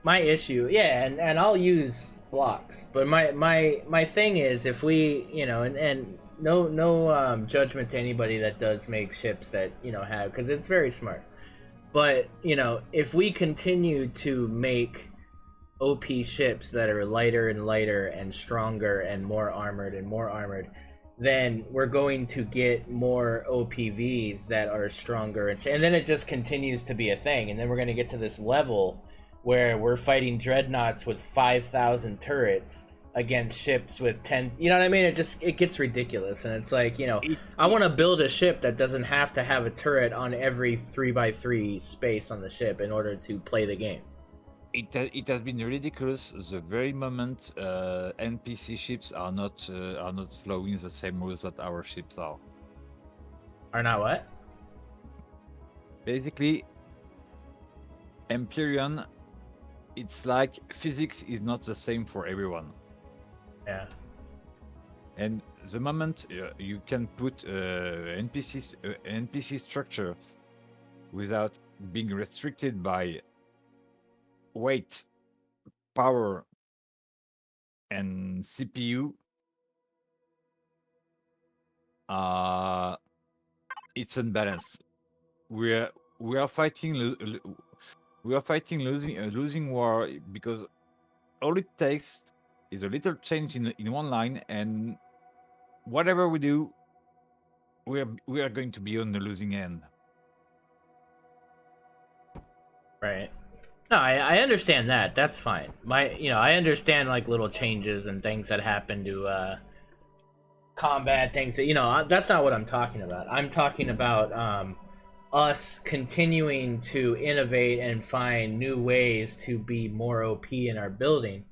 My issue, yeah, and I'll use blocks, but my thing is, if we, and no judgment to anybody that does make ships that have, because it's very smart, but if we continue to make OP ships that are lighter and lighter and stronger and more armored, then we're going to get more OPVs that are stronger, and then it just continues to be a thing, and then we're going to get to this level where we're fighting dreadnoughts with 5,000 turrets against ships with 10. You know what I mean? It gets ridiculous, and it's like, I want to build a ship that doesn't have to have a turret on every 3x3 space on the ship in order to play the game. It has been ridiculous the very moment NPC ships are not following the same rules that our ships are. Are not what? Basically, Empyrion, it's like physics is not the same for everyone. Yeah. And the moment you can put NPC structure without being restricted by weight, power, and CPU, it's unbalanced. We are fighting losing war, because all it takes is a little change in one line, and whatever we do, we are going to be on the losing end. Right. No, I understand that. That's fine. I understand like little changes and things that happen to combat, things that that's not what I'm talking about. I'm talking about us continuing to innovate and find new ways to be more OP in our building,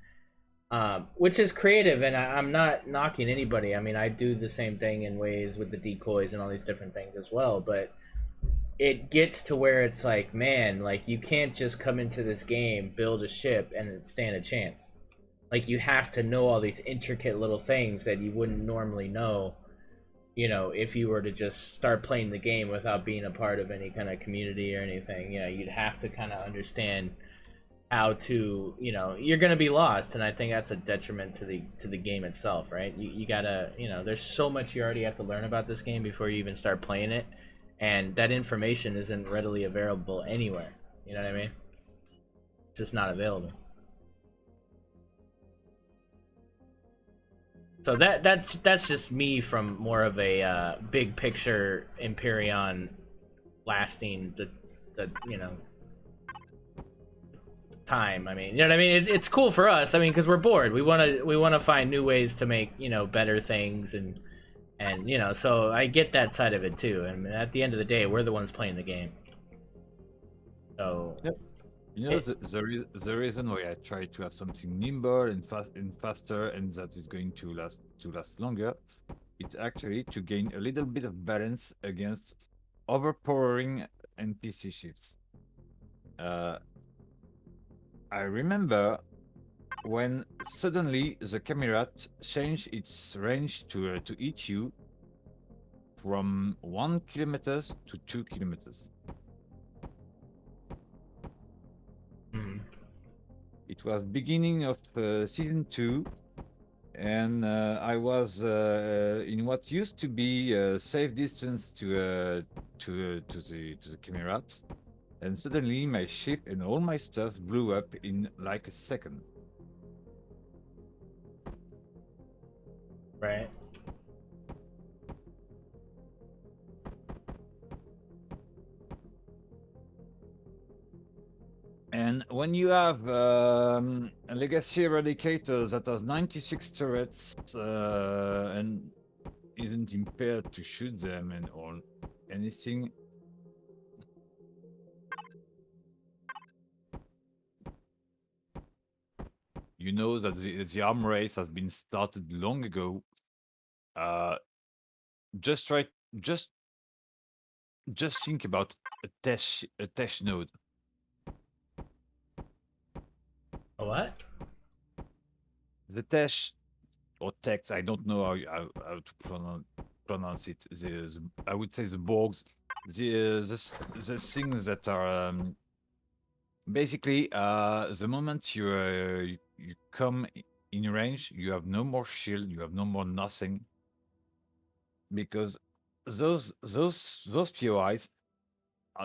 which is creative, and I'm not knocking anybody. I mean, I do the same thing in ways with the decoys and all these different things as well, but it gets to where it's like, man, like, you can't just come into this game, build a ship, and stand a chance. Like, you have to know all these intricate little things that you wouldn't normally know, if you were to just start playing the game without being a part of any kind of community or anything. You'd have to kind of understand how to, you're going to be lost, and I think that's a detriment to the game itself, right? You gotta, there's so much you already have to learn about this game before you even start playing it. And that information isn't readily available anywhere. You know what I mean? It's just not available. So that's just me from more of a big picture Empyrion lasting the time. I mean, you know what I mean? It's cool for us. I mean, because we're bored. We wanna find new ways to make better things, and so I get that side of it too. And at the end of the day, we're the ones playing the game. So, yep. You know, the reason why I try to have something nimble and faster, and that is going to last longer, it's actually to gain a little bit of balance against overpowering NPC ships. Uh, I remember when suddenly the camera changed its range to hit you from 1 kilometers to 2 kilometers. Hmm. It was beginning of season 2, and I was in what used to be a safe distance to the camera, and suddenly my ship and all my stuff blew up in like a second. Right. And when you have a legacy eradicator that has 96 turrets and isn't impaired to shoot them and or anything, you know that the arm race has been started long ago. Uh, just try, just just think about a test node. A what? The test or text, I don't know how to pronounce it. I would say the borgs, the things that are basically the moment you come in range, you have no more shield, you have no more nothing, because those POIs,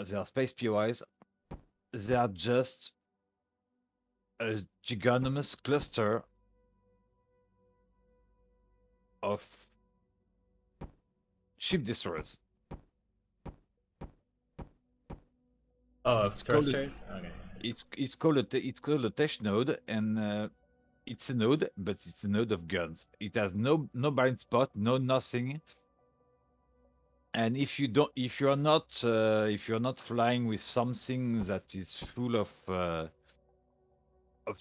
they are space POIs. They are just a gigantomous cluster of ship destroyers. Oh, It's called thrusters. Okay. it's called a test node, and it's a node, but it's a node of guns. It has no blind spot, no nothing. And if you're not flying with something that is full of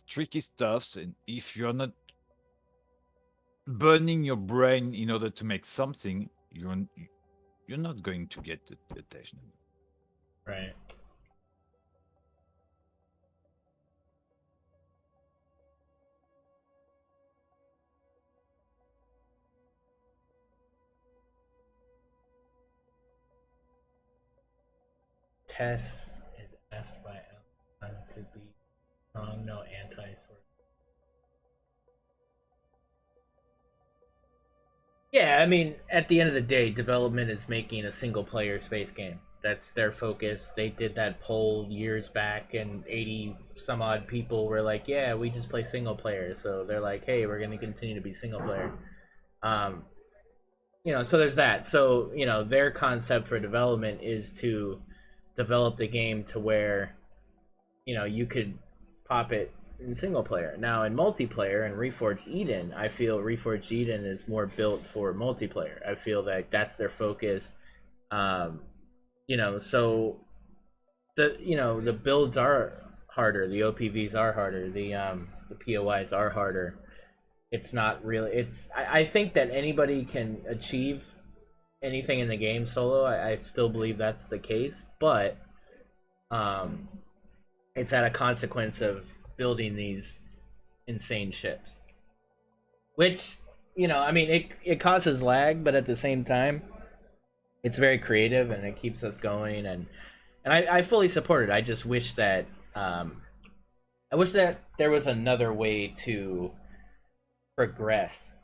tricky stuffs, and if you're not burning your brain in order to make something, you're not going to get the attention. Right. Tess is asked by Elon to be strong, no anti-sword. Yeah, I mean, at the end of the day, development is making a single-player space game. That's their focus. They did that poll years back, and 80 some odd people were like, "Yeah, we just play single player." So they're like, "Hey, we're going to continue to be single player." Um, so there's that. So their concept for development is to develop the game to where you could pop it in single player. Now in multiplayer and Reforged Eden, I feel Reforged Eden is more built for multiplayer. I feel that that's their focus. So the builds are harder, the OPVs are harder, the POIs are harder. It's not really. I think that anybody can achieve anything in the game solo. I still believe that's the case, but it's at a consequence of building these insane ships, which I mean, it causes lag, but at the same time it's very creative and it keeps us going, and I fully support it. I just wish that there was another way to progress.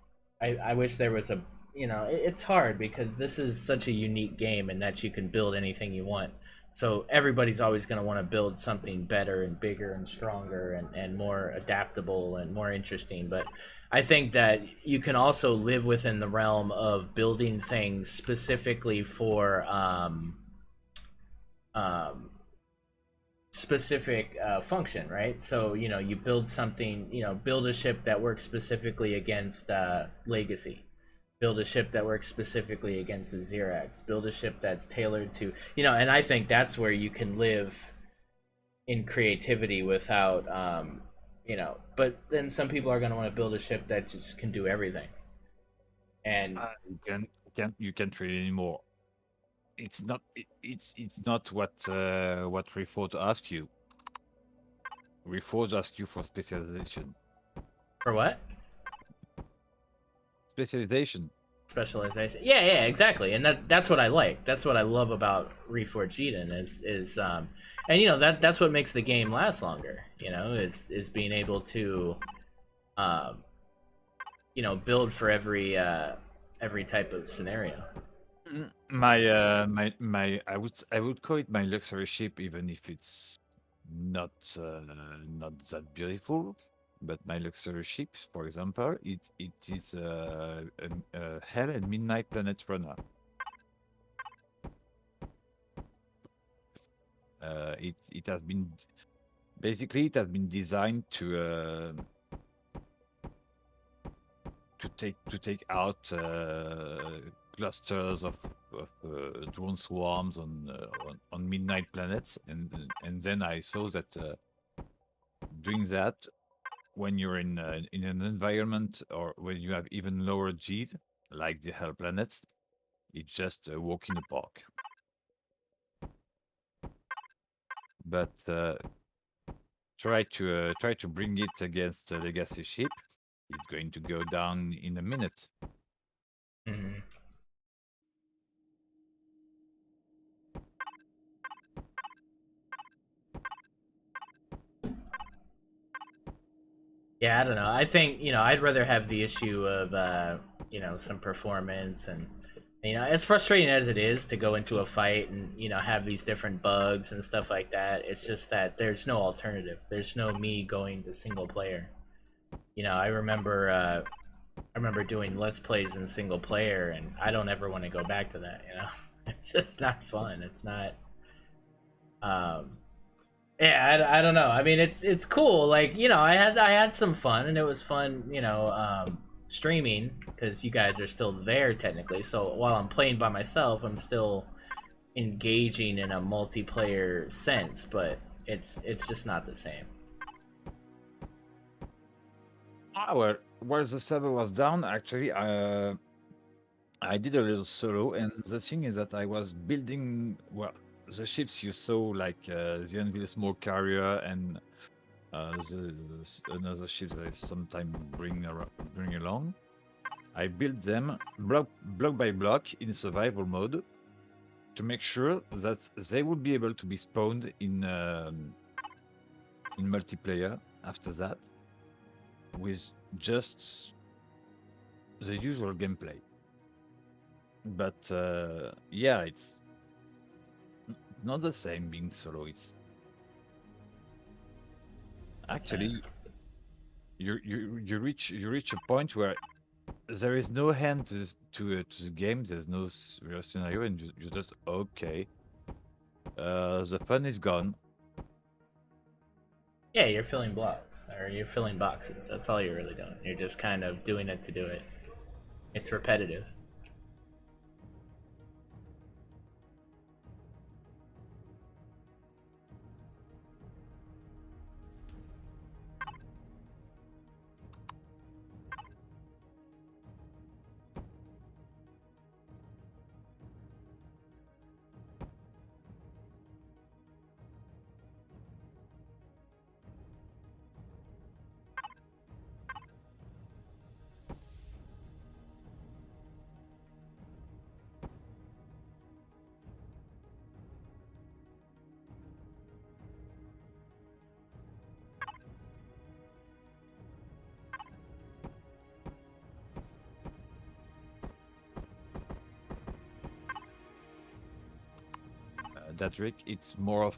I wish there was a it's hard because this is such a unique game and that you can build anything you want. So everybody's always going to want to build something better and bigger and stronger and more adaptable and more interesting. But I think that you can also live within the realm of building things specifically for specific function, right? So you build something, build a ship that works specifically against legacy, build a ship that works specifically against the Xerax, build a ship that's tailored to and I think that's where you can live in creativity without you know. But then some people are going to want to build a ship that just can do everything. And You can't really anymore. It's not it's not what Reforged asks you. Reforged asks you for specialization. for what? Specialization. Specialization. Yeah, yeah, exactly. And that's what I like. That's what I love about Reforged Eden is and you know that's what makes the game last longer, you know, is being able to you know, build for every type of scenario. My I would call it my luxury ship, even if it's not not that beautiful. But my luxury ship, for example, it is a Hell and Midnight Planet Runner. It has been basically it has been designed to take out clusters of drone swarms on midnight planets, and then I saw that doing that when you're in an environment or when you have even lower G's like the hell planets, it's just a walk in the park. But try to bring it against a legacy ship, it's going to go down in a minute. Mm-hmm. Yeah, I don't know. I think, you know, I'd rather have the issue of you know, some performance and, you know, as frustrating as it is to go into a fight and, you know, have these different bugs and stuff like that. It's just that there's no alternative. There's no me going to single player. You know, I remember doing Let's Plays in single player, and I don't ever want to go back to that, you know? It's just not fun. It's not yeah, I don't know. I mean, it's cool. Like, you know, I had some fun, and it was fun, you know, streaming because you guys are still there technically. So while I'm playing by myself, I'm still engaging in a multiplayer sense, but it's just not the same. Well, while the server was down, actually, I did a little solo, and the thing is that I was building, well, the ships you saw, like the Anvil small carrier and another ship that I sometimes bring along. I built them block by block in survival mode to make sure that they would be able to be spawned in multiplayer after that, with just the usual gameplay. But yeah, it's not the same being solo. It's actually you reach a point where there is no end to the game. There's no real scenario, and you're just okay. The fun is gone. Yeah, you're filling blocks or you're filling boxes. That's all you're really doing. You're just kind of doing it to do it. It's repetitive. That Rick, it's more of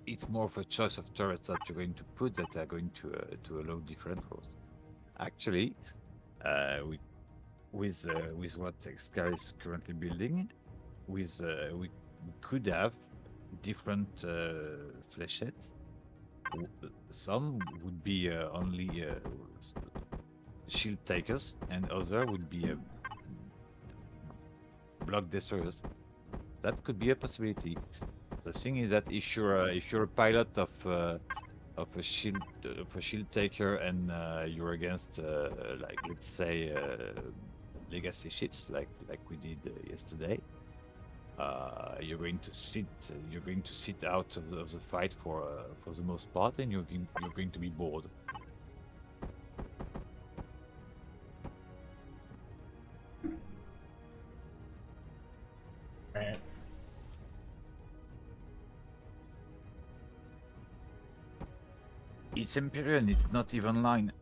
it's more of a choice of turrets that you're going to put that are going to allow different roles. Actually, with what XCalibers is currently building, with we could have different flechettes. Some would be only shield takers, and other would be block destroyers. That could be a possibility. The thing is that if you're a pilot of a shield taker and you're against like let's say legacy ships like we did yesterday, you're going to sit out of the fight for the most part, and you're going to be bored. Right. It's Empyrion, it's not even online.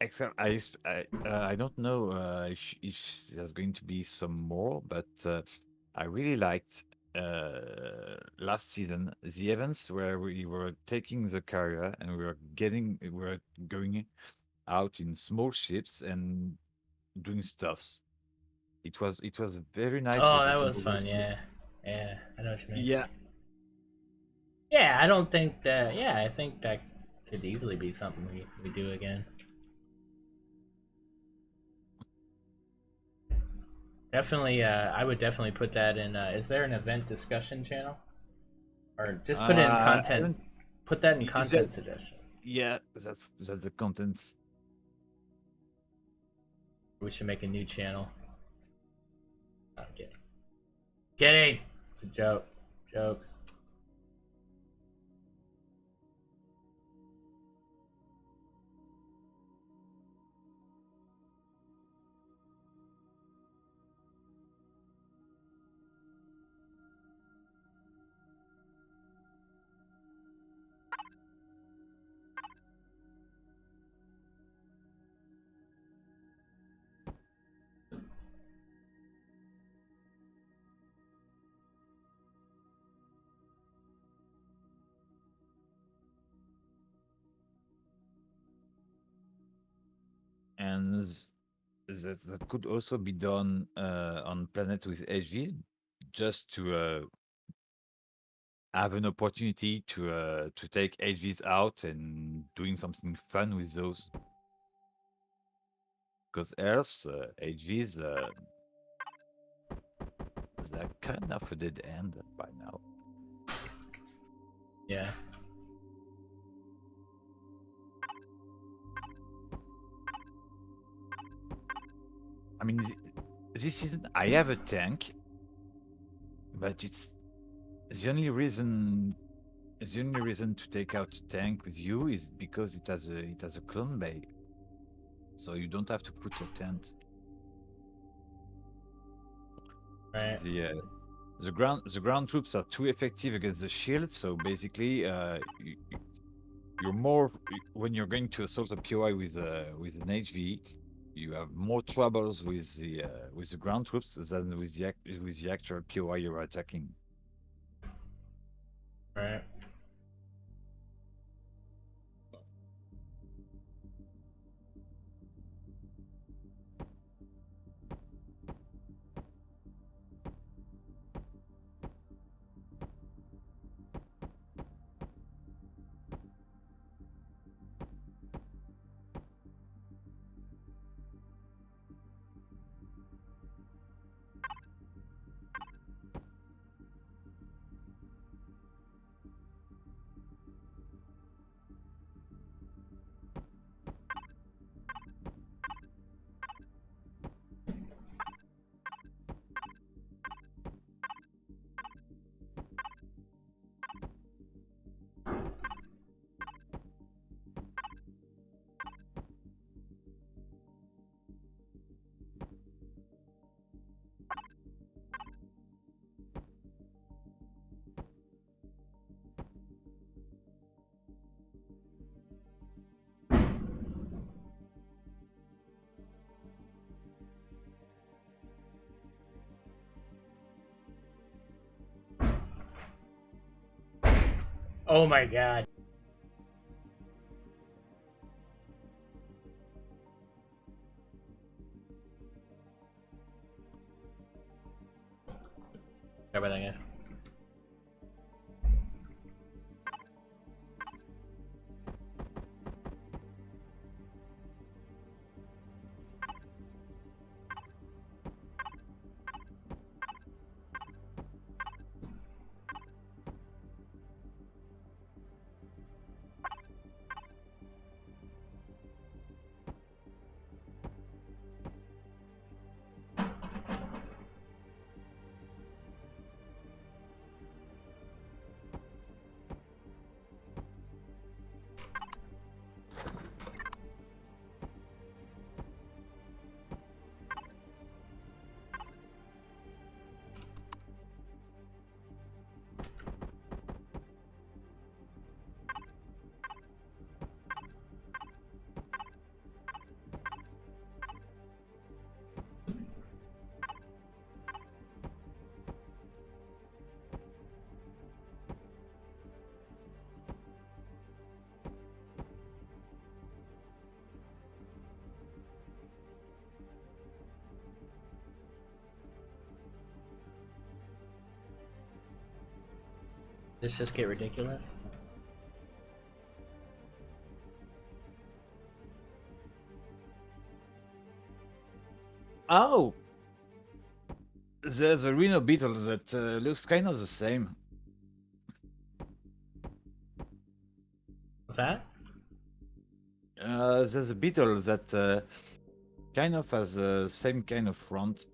Excel, I don't know if there's going to be some more, but I really liked last season the events where we were taking the carrier and we were going out in small ships and doing stuffs. It was very nice. Oh, with that this was movie. fun. Yeah, yeah. I know what you mean. Yeah. Yeah, I don't think that. Yeah, I think that could easily be something we do again. Definitely, I would definitely put that in. Is there an event discussion channel, or just put it in content? Put that in content suggestions. Yeah, that's the contents. We should make a new channel. I'm kidding. Kidding. It's a joke. Jokes. And that could also be done on planet with HVs, just to have an opportunity to take HVs out and doing something fun with those. Because else, HVs, they're kind of a dead end by now. Yeah. I mean, this season I have a tank, but it's the only reason. The only reason to take out a tank with you is because it has a clone bay, so you don't have to put a tent. Right. The ground troops are too effective against the shield, so basically you're more when you're going to assault a POI with an HV, you have more troubles with the ground troops than with the actual POI you're attacking. Right. Oh my god. Sorry about that, guys. This just get ridiculous? Oh! There's a Rhino beetle that looks kind of the same. What's that? There's a beetle that kind of has the same kind of front.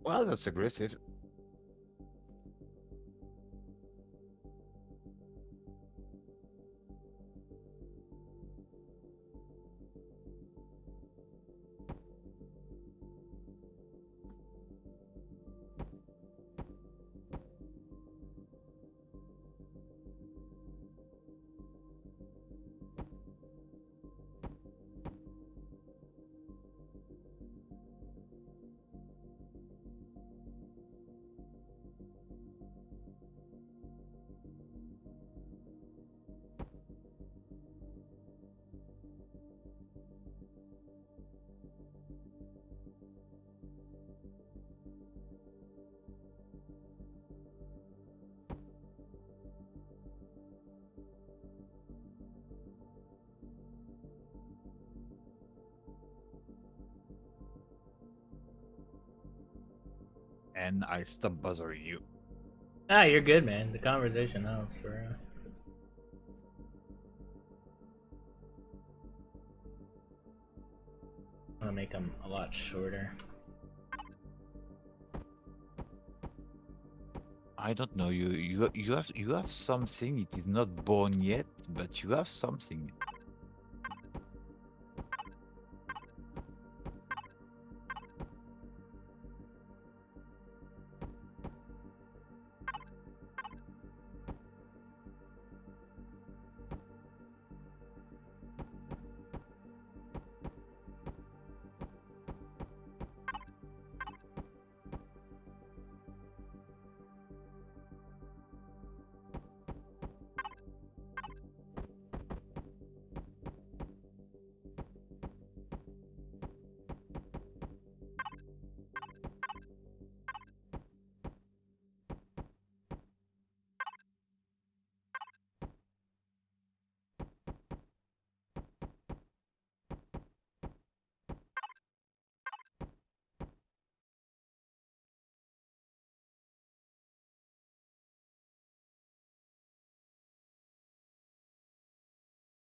Well, that's aggressive. And I stop bothering you. Ah, you're good, man. The conversation helps for real. I'm gonna make them a lot shorter. I don't know. You have something. It is not born yet, but you have something.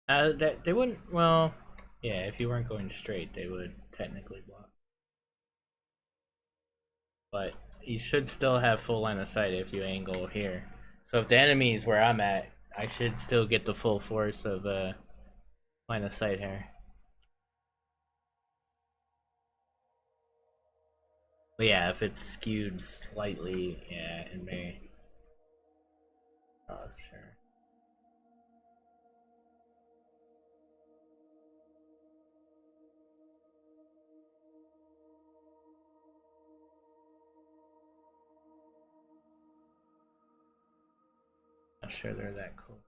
That they wouldn't. Well, yeah. If you weren't going straight, they would technically block. But you should still have full line of sight if you angle here. So if the enemy is where I'm at, I should still get the full force of line of sight here. But yeah, if it's skewed slightly, yeah, it may. Oh, sure. Not sure they're that cool.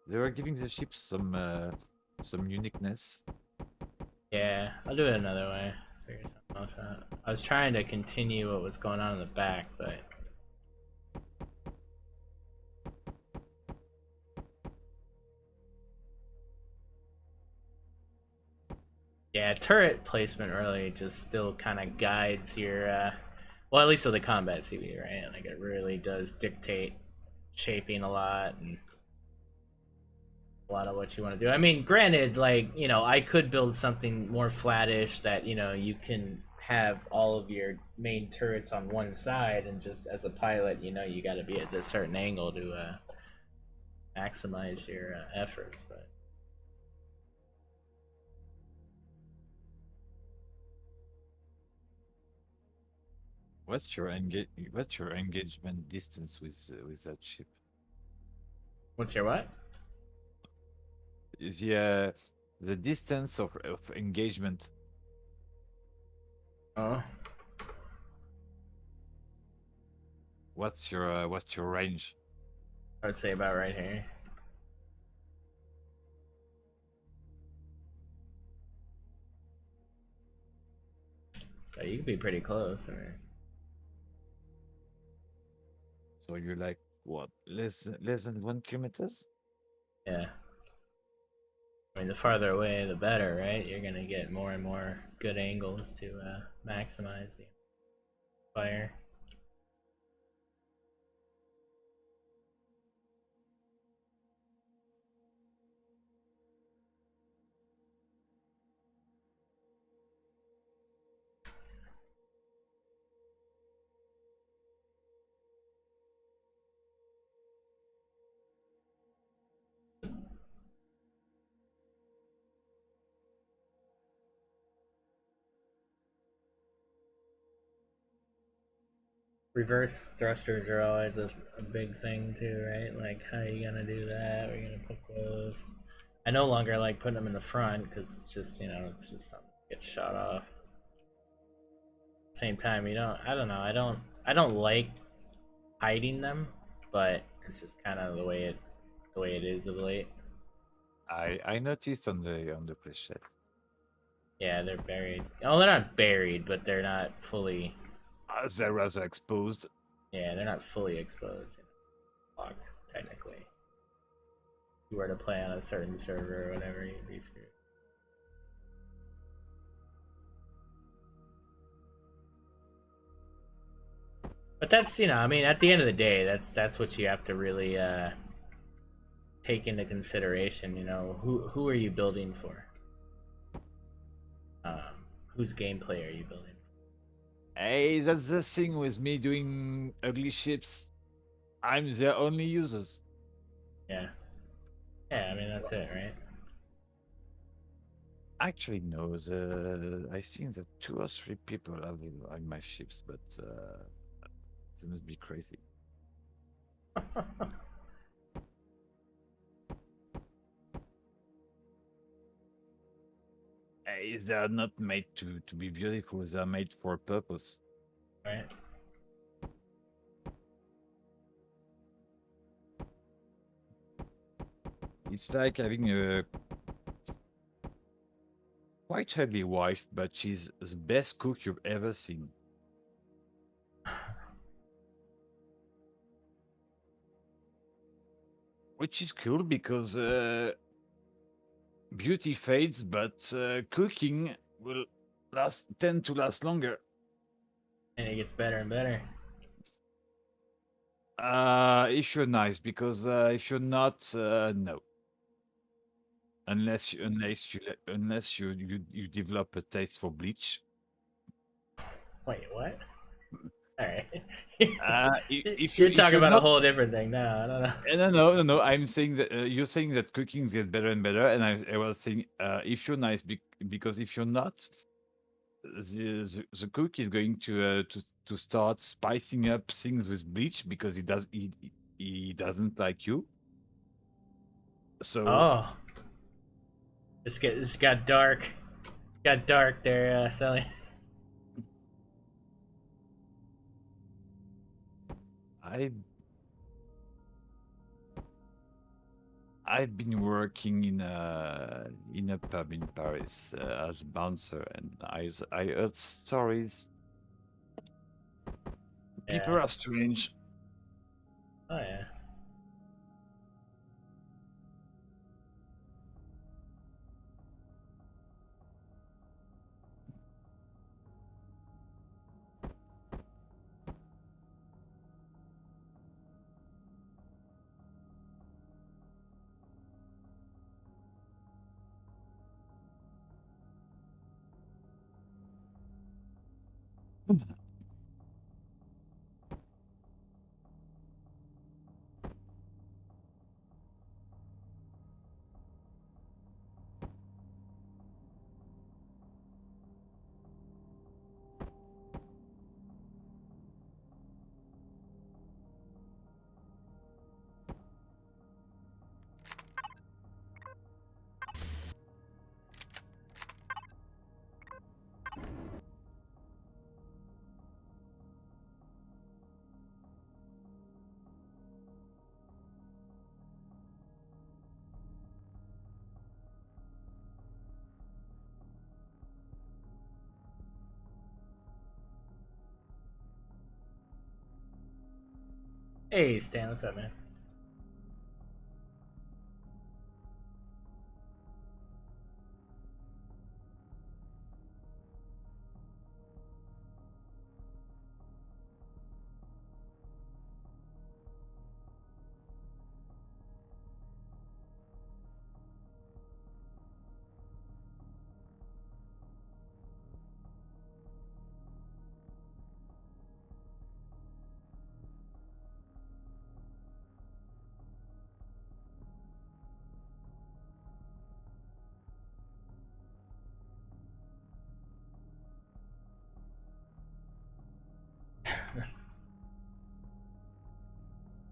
They were giving the ship some uniqueness. Yeah, I'll do it another way. Figure something else out. I was trying to continue what was going on in the back, but yeah, turret placement really just still kind of guides your, well, at least with the combat CV, right? Like it really does dictate shaping a lot and a lot of what you want to do. I mean, granted, like, you know, I could build something more flattish that, you know, you can have all of your main turrets on one side, and just as a pilot, you know, you got to be at a certain angle to maximize your efforts, but What's your engagement distance with that ship? What's your what? Is the distance of engagement? Oh, What's your range? I would say about right here. So you could be pretty close. I mean, So you're like what? Less than 1 kilometers? yeah. I mean, the farther away, the better, right? You're gonna get more and more good angles to maximize the fire. Reverse thrusters are always a big thing too, right? Like, how are you gonna do that? We're gonna put those. I no longer like putting them in the front because it's just, it's just something that gets shot off. Same time, I don't know, I don't like hiding them, but it's just kind of the way it is of late. I noticed on the preset. Yeah, they're buried. Oh, they're not buried, but they're not fully. They're rather exposed. Yeah, they're not fully exposed. Locked, technically. If you were to play on a certain server or whatever, you'd be screwed. But that's, I mean, at the end of the day, that's what you have to really take into consideration. Who are you building for? Whose gameplay are you building for? Hey, that's the thing with me doing ugly ships. I'm their only users. Yeah. Yeah, I mean, that's it, right? Actually, no. I think that 2 or 3 people have my ships, but they must be crazy. They are not made to be beautiful. They are made for a purpose. Right. It's like having a quite ugly wife, but she's the best cook you've ever seen. Which is cool because beauty fades, but cooking will tend to last longer. And it gets better and better. If you're nice, because if you're not, no. Unless you develop a taste for bleach. Wait, what? All right. If You're if talking you're about a not, whole different thing. No, I don't know. no. I'm saying that you're saying that cooking gets better and better, and I was saying if you're nice, because if you're not, the cook is going to start spicing up things with bleach because he doesn't like you. So Oh, this got dark. Got dark there, Sally. I I've been working in a pub in Paris as a bouncer, and I heard stories. People Yeah. are strange. Oh yeah. Hey, Stan, what's up, man?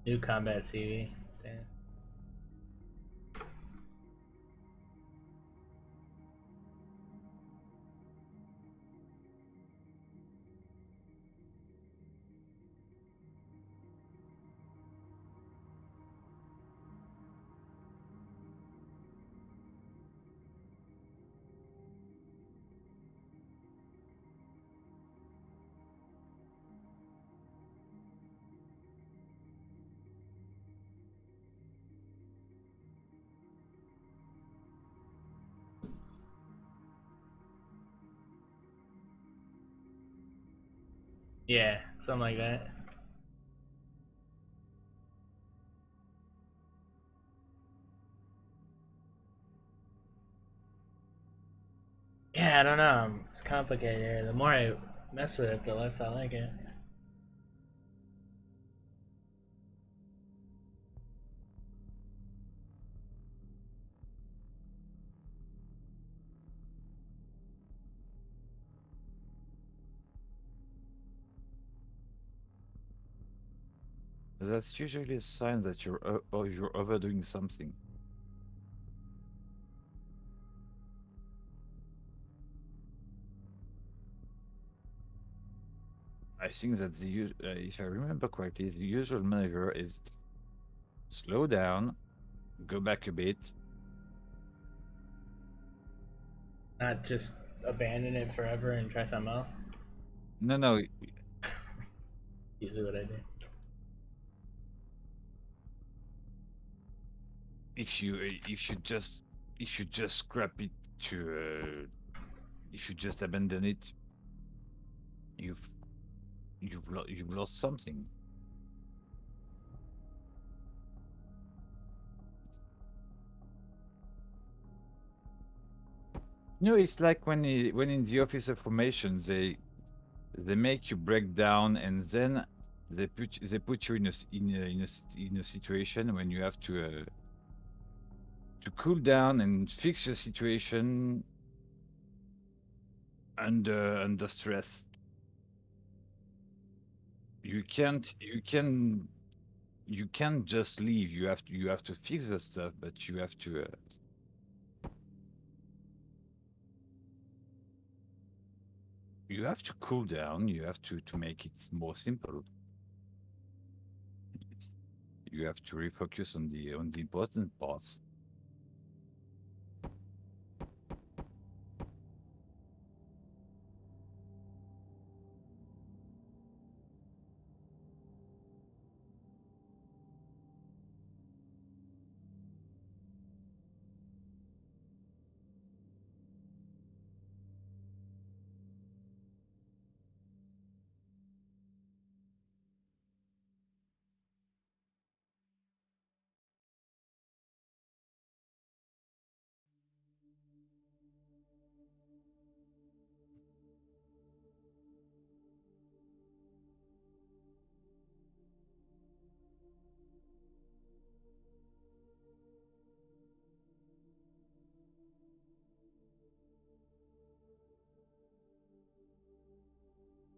New combat CV, Stan. Yeah, something like that. Yeah, I don't know. It's complicated. The more I mess with it, the less I like it. That's usually a sign that you're overdoing something. I think that if I remember correctly, the usual maneuver is slow down, go back a bit. Not just abandon it forever and try something else. No, no. Usually what I do. If you just scrap it to if you just abandon it, you've you've lost something. No, it's like when in the office of formation they make you break down and then they put you in in a situation when you have to cool down and fix your situation under stress. You can't just leave. You have to fix the stuff, but you have to cool down. You have to make it more simple. You have to refocus on the important parts.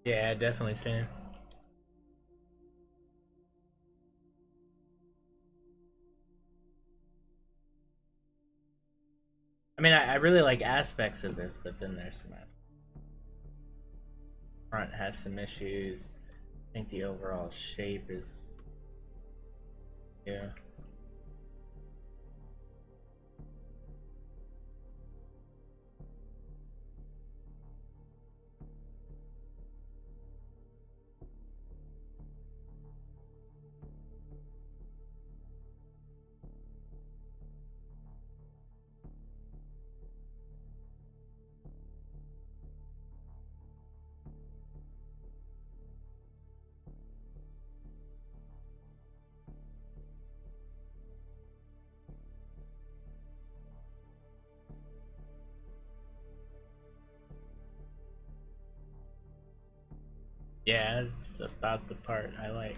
Yeah, definitely, Stan. I mean, I really like aspects of this, but then there's some aspects. Front has some issues. I think the overall shape is, yeah. Yeah, it's about the part I like.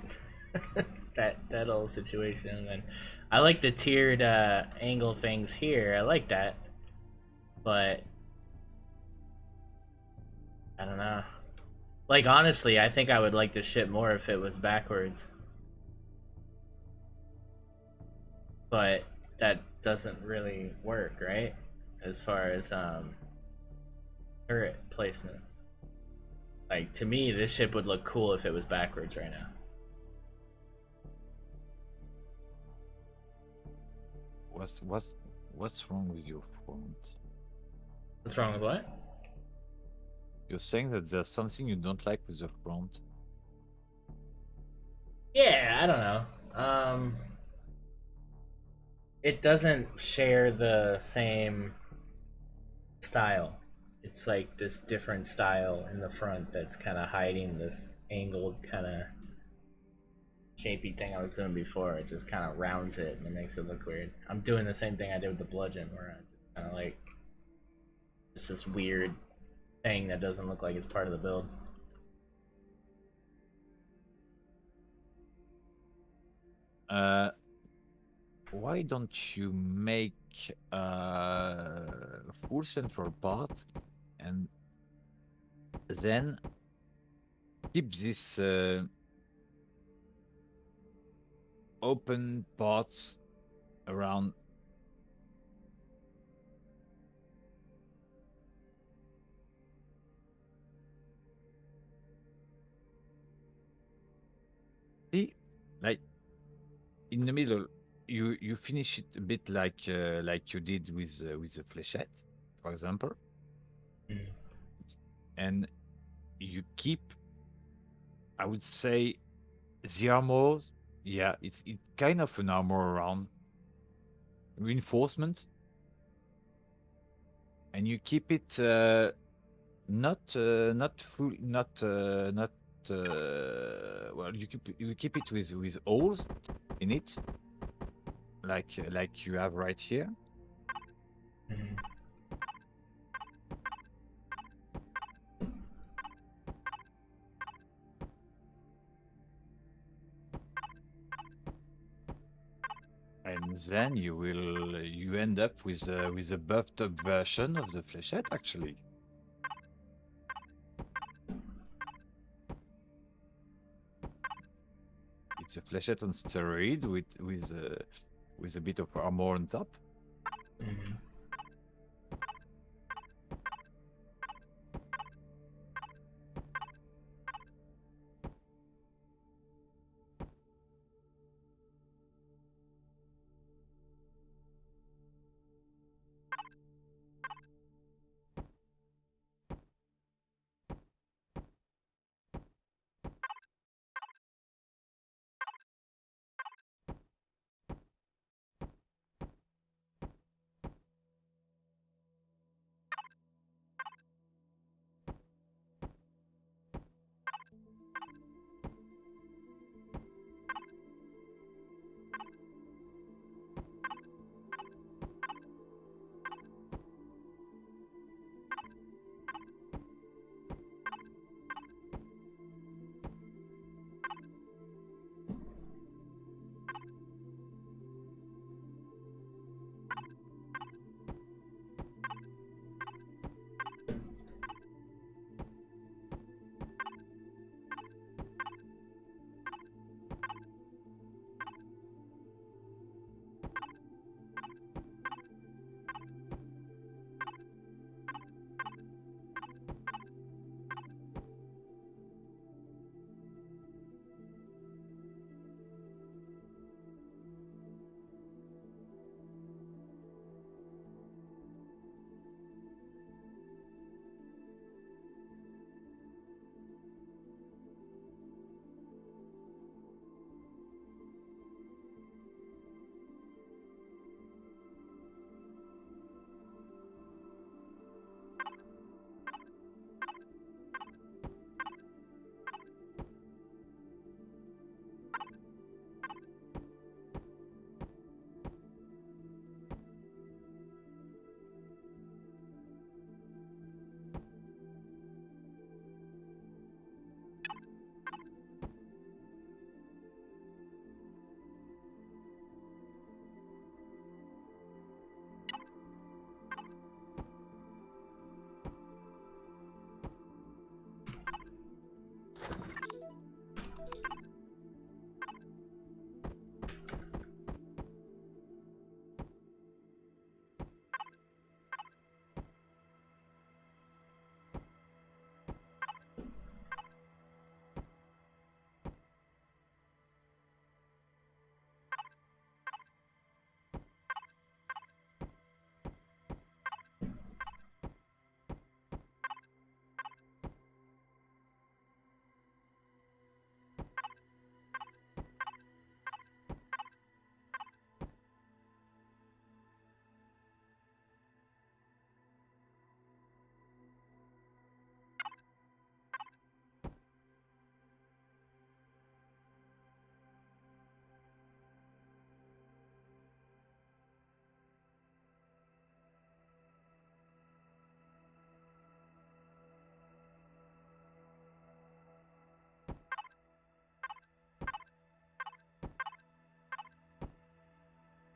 that old situation, and I like the tiered angle things here. I like that, but I don't know. Like honestly, I think I would like the ship more if it was backwards, but that doesn't really work, right? As far as turret placement. Like to me, this ship would look cool if it was backwards right now. What's wrong with your front? What's wrong with what? You're saying that there's something you don't like with the front. Yeah, I don't know. It doesn't share the same style. It's like this different style in the front that's kind of hiding this angled kind of shapy thing I was doing before. It just kind of rounds it and it makes it look weird. I'm doing the same thing I did with the bludgeon, where I just kind of like just this weird thing that doesn't look like it's part of the build. Why don't you make a full central part and then keep this open parts around? See, like in the middle, you finish it a bit like you did with the flechette, for example, Mm. and you keep, I would say, the armor. Yeah, it's kind of an armor around reinforcement, and you keep it not full, not well. You keep it with holes in it, like you have right here. Mhm. And then you end up with a buffed up version of the flechette actually. It's a flechette on steroid with a bit of armor on top. Mhm.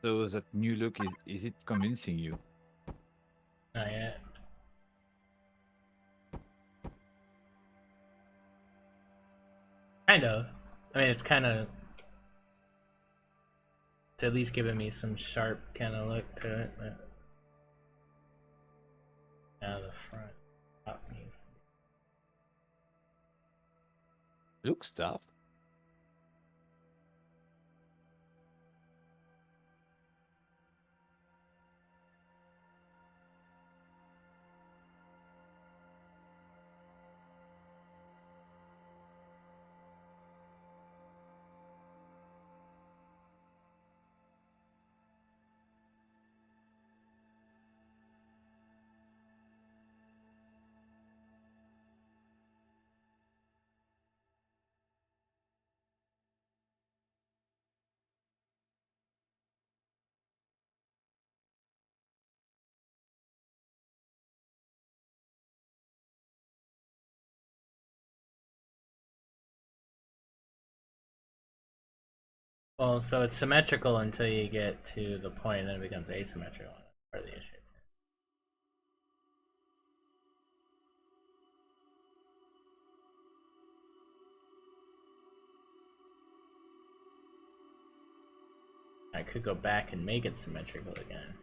So that new look is it convincing you? Not yet. Kind of. I mean, it's kind of. It's at least giving me some sharp kind of look to it. But now the front top needs to be. Looks tough. Well, so it's symmetrical until you get to the point, and then it becomes asymmetrical. That's part of the issue. I could go back and make it symmetrical again.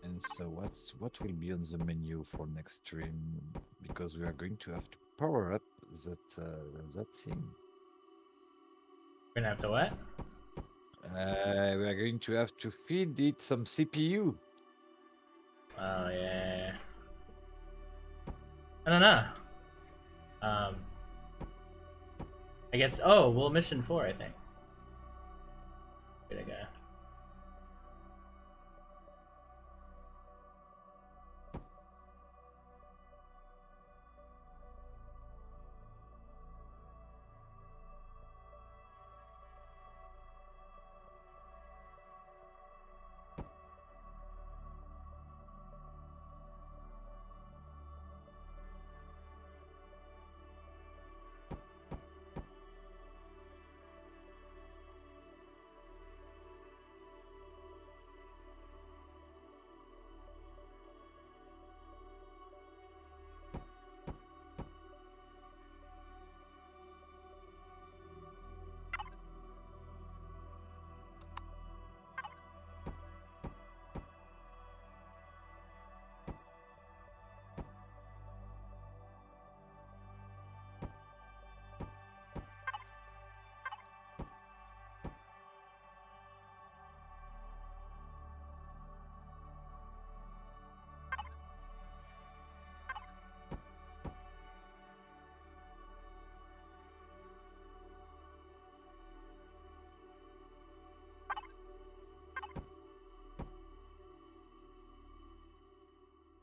And so what will be on the menu for next stream? Because we are going to have to power up that thing. We're gonna have to what? We are going to have to feed it some CPU. Oh yeah. I don't know. I guess. Oh, well, mission 4, I think. Good guy.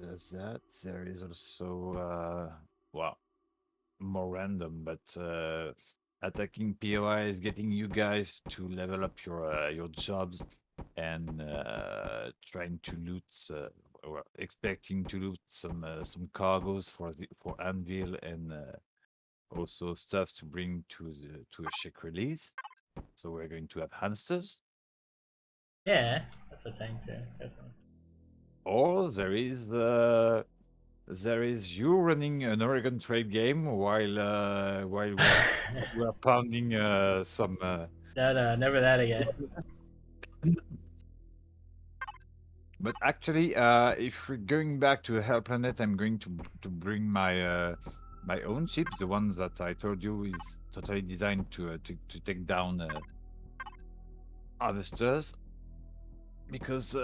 There's that. There is also well, more random, but attacking POIs, getting you guys to level up your jobs, and trying to loot, or expecting to loot some cargoes for Anvil, and also stuff to bring to a Czech release. So we're going to have hamsters. Yeah, that's a thing too. Definitely. Or there is you running an Oregon Trail game while we're pounding some. No, never that again. But actually, if we're going back to Hell Planet, I'm going to bring my own ship, the one that I told you is totally designed to take down harvesters. Because we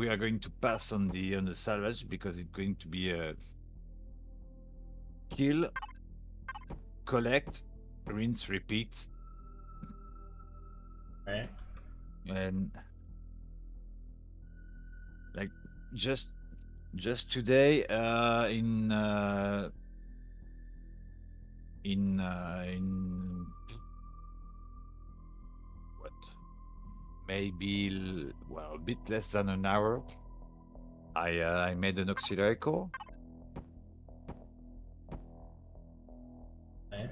are going to pass on the salvage because it's going to be a kill, collect, rinse, repeat, Right? and like just today in what, maybe well, a bit less than an hour, I made an auxiliary core. Right?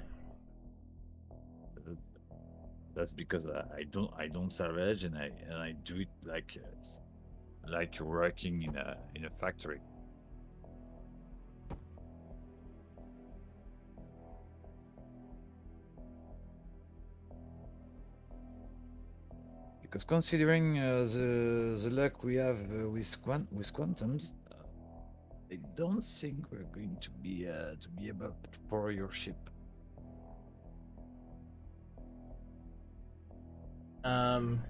That's because I don't salvage, and I do it like you're working in a factory. Because considering the luck we have with quantums, I don't think we're going to be able to pour your ship. Um.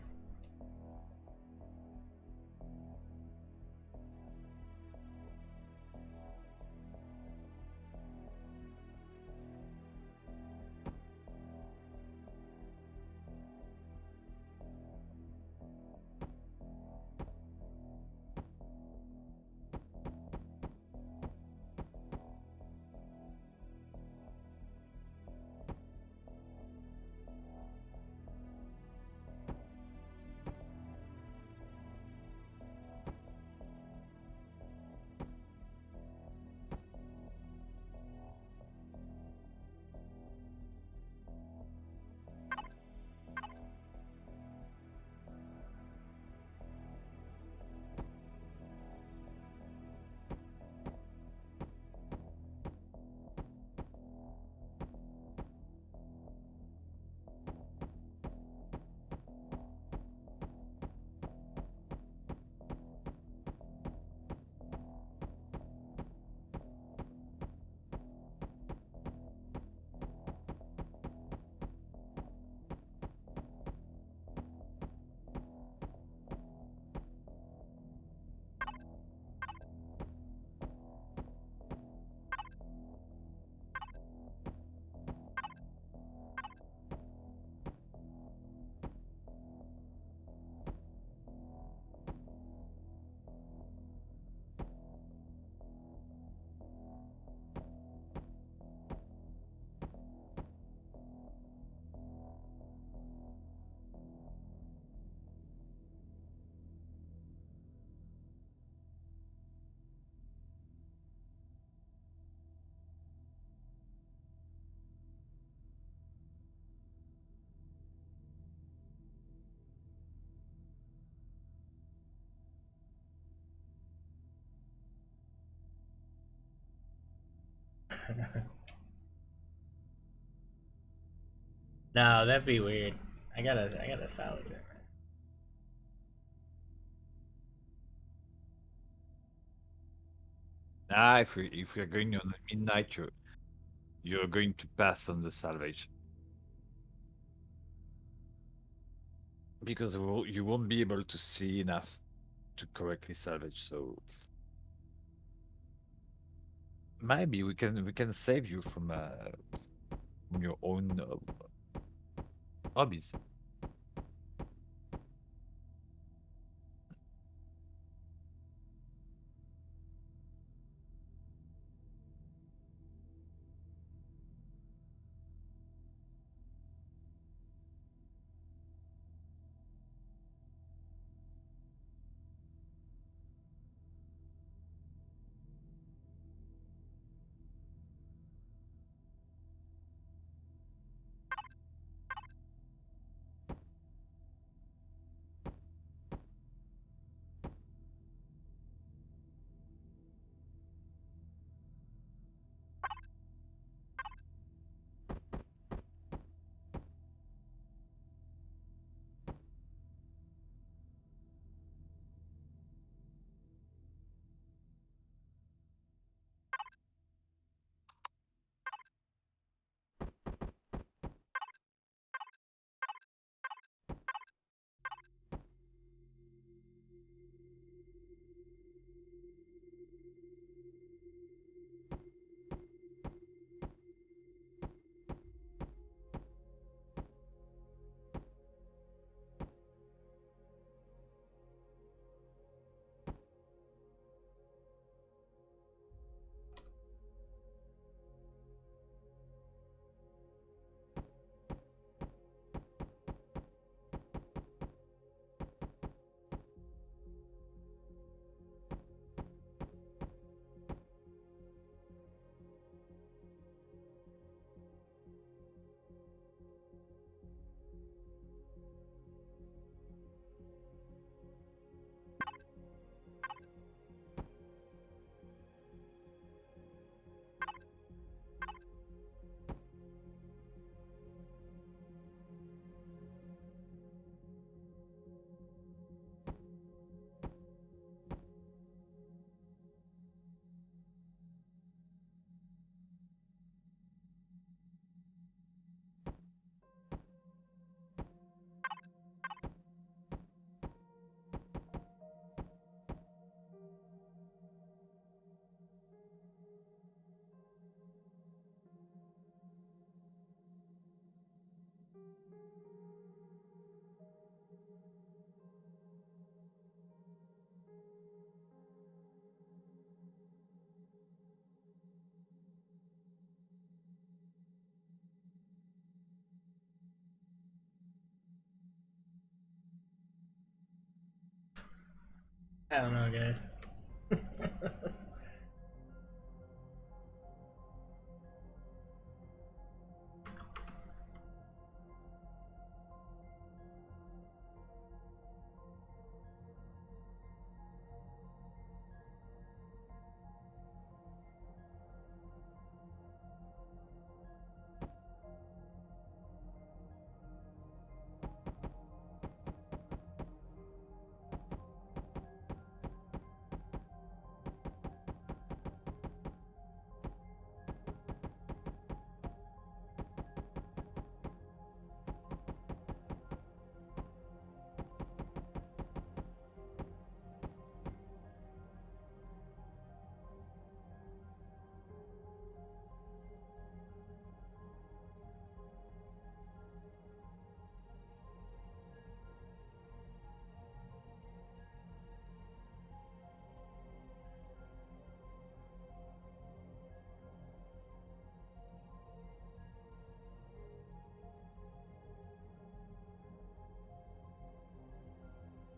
No, that'd be weird. I gotta salvage it. If we're going on midnight, you're going to pass on the salvage because you won't be able to see enough to correctly salvage. So maybe we can save you from your own hobbies. I don't know, guys.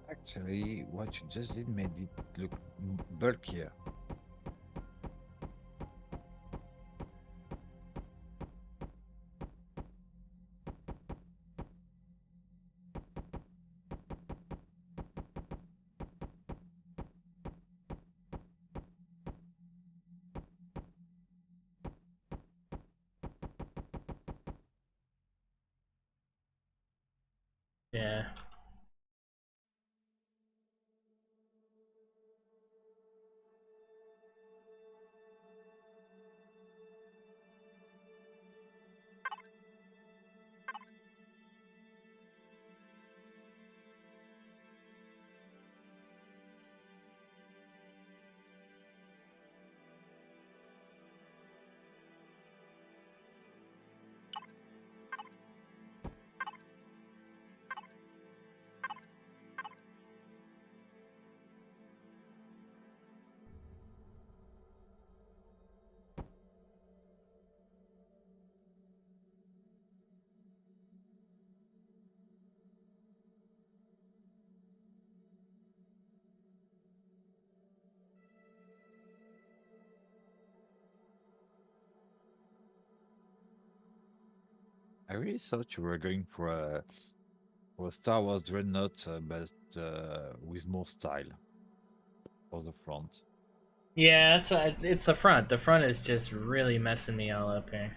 Actually, what you just did made it look bulkier. Yeah. I really thought you were going for a Star Wars Dreadnought, but with more style for the front. Yeah, that's what it's the front. The front is just really messing me all up here.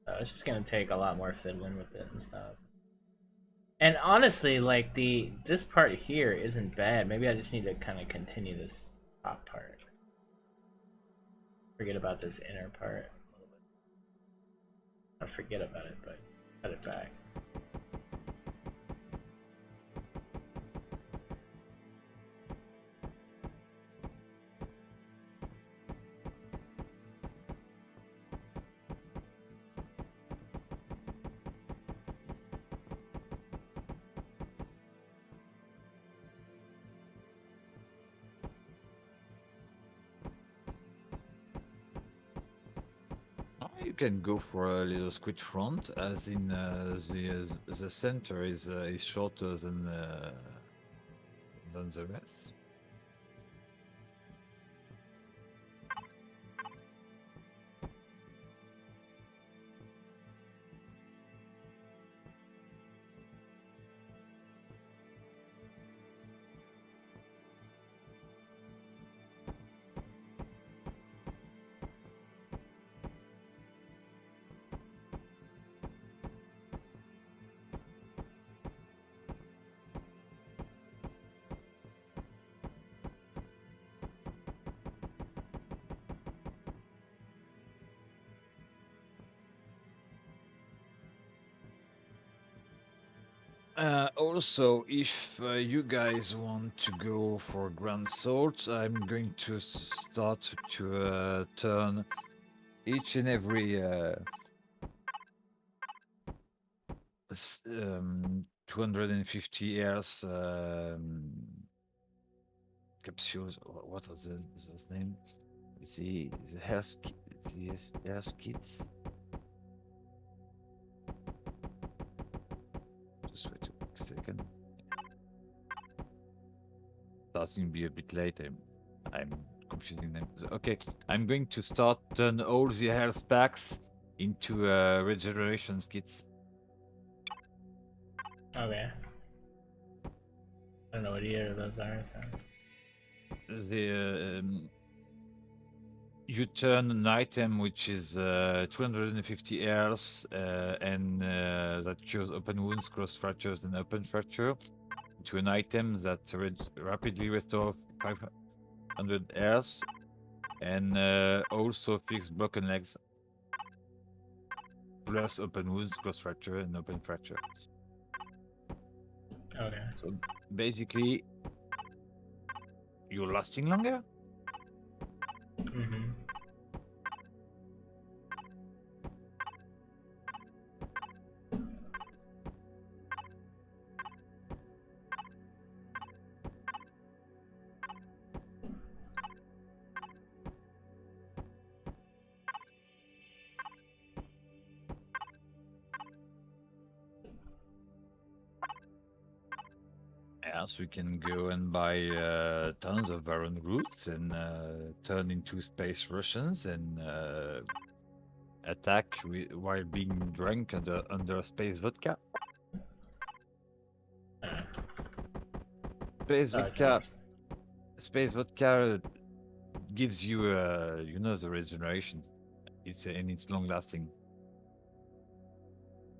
So it's just gonna take a lot more fiddling with it and stuff. And honestly, like this part here isn't bad. Maybe I just need to kind of continue this top part. Forget about this inner part a little bit. I forget about it, but cut it back. You can go for a little squid front, as in the center is shorter than the rest. Also, if you guys want to go for Grand Salt, I'm going to start to turn each and every 250 airs capsules. What is his name? The hair skits. Just wait a second. Starting to be a bit late. I'm confusing them. Okay, I'm going to start turn all the hair packs into regeneration kits. Okay. I don't know what either of those are. So. You turn an item which is 250 airs and that cures open wounds, close fractures, and open fracture to an item that rapidly restores 500 airs and also fix broken legs plus open wounds, close fracture, and open fracture. Okay. So basically, you're lasting longer. Mm-hmm. Yes, we can go and buy tons of Baron roots and turn into space Russians and attack while being drunk under space vodka. Space vodka gives you, you know, the regeneration. It's long lasting.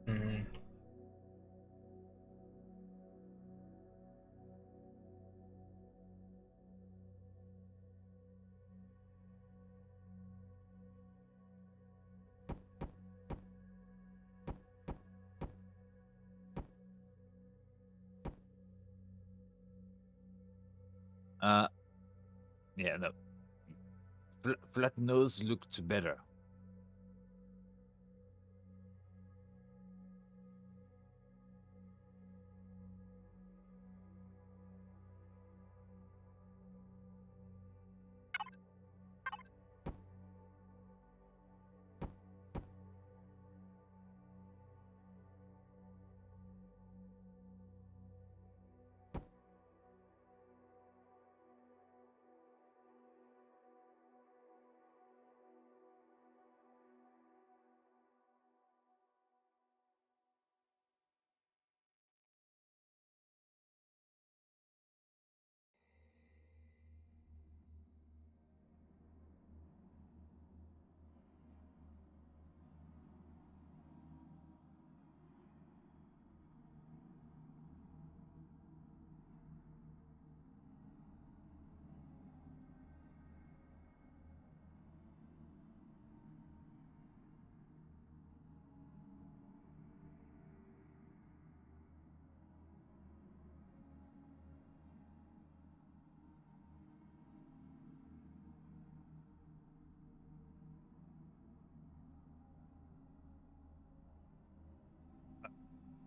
Mm-hmm. Yeah, no. Flat nose looked better.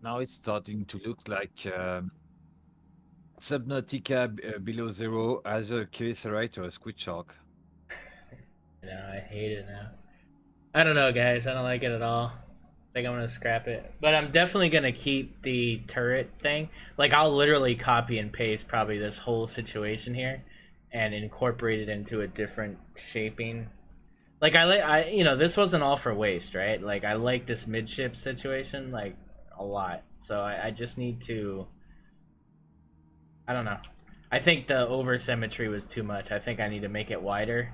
Now it's starting to look like Subnautica below zero, either a Caesarite or a squid shark. No, I hate it now. I don't know, guys. I don't like it at all. I think I'm gonna scrap it. But I'm definitely gonna keep the turret thing. Like, I'll literally copy and paste probably this whole situation here and incorporate it into a different shaping. Like, you know, this wasn't all for waste, right? Like, I like this midship situation, like, a lot. So I just need to... I don't know. I think the over symmetry was too much. I think I need to make it wider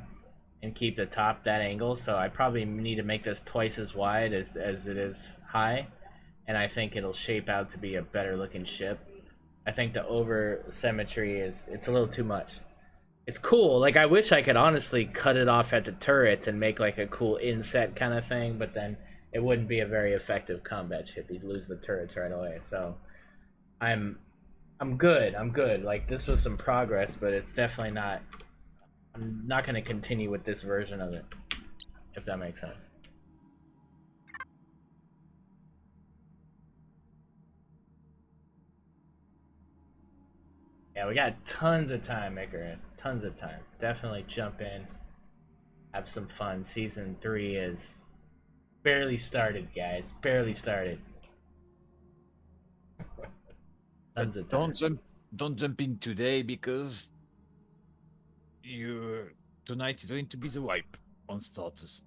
and keep the top that angle. So I probably need to make this twice as wide as it is high. And I think it'll shape out to be a better looking ship. I think the over symmetry it's a little too much. It's cool. Like, I wish I could honestly cut it off at the turrets and make like a cool inset kind of thing, but then it wouldn't be a very effective combat ship. You'd lose the turrets right away. So I'm good. I'm good. Like, this was some progress, but it's definitely not... I'm not going to continue with this version of it, if that makes sense. Yeah, we got tons of time, Icarus. Tons of time. Definitely jump in. Have some fun. Season 3 is barely started, guys. Barely started. Tons of time. Don't jump in today because you tonight is going to be the wipe on status.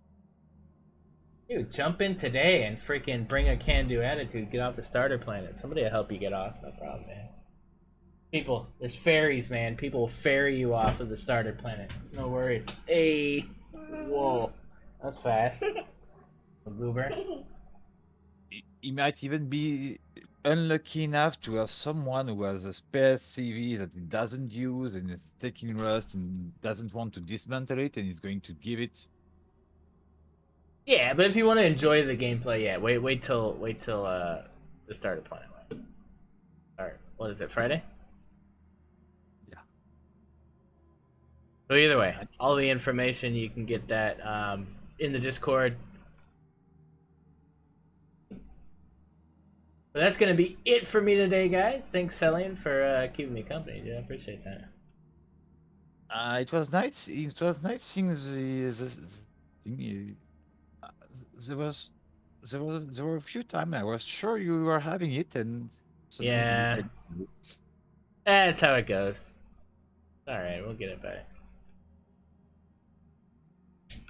Dude, jump in today and freaking bring a can-do attitude. Get off the starter planet. Somebody will help you get off. No problem, man. People, there's ferries, man. People will ferry you off of the starter planet. It's no worries. Hey. Whoa. That's fast. A goober. He might even be unlucky enough to have someone who has a spare CV that he doesn't use and is taking rust and doesn't want to dismantle it and is going to give it. Yeah, but if you want to enjoy the gameplay, yeah, wait till the starter planet. Alright, what is it, Friday? Yeah. So either way, all the information you can get that in the Discord. But that's gonna be it for me today, guys. Thanks, Celian, for keeping me company, dude. I appreciate that. It was nice. It was nice seeing the thing. There were a few times I was sure you were having it, and suddenly you Yeah, decided to. that's how it goes. All right, we'll get it back.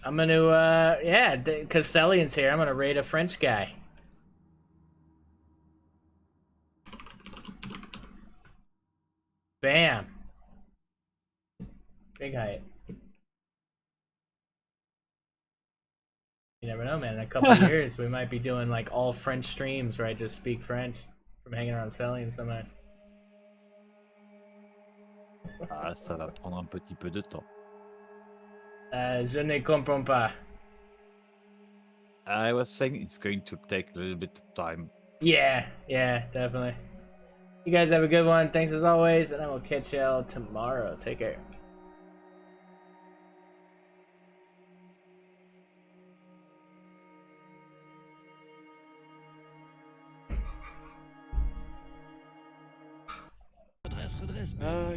I'm gonna, yeah, because Celian's here. I'm gonna raid a French guy. Bam. Big height. You never know, man. In a couple of years, we might be doing like all French streams where I just speak French from hanging around Celian so much. Ah, ça va prendre un petit peu de temps. Je ne comprends pas. I was saying it's going to take a little bit of time. Yeah, definitely. You guys have a good one. Thanks as always, and I will catch y'all tomorrow. Take care. Ah,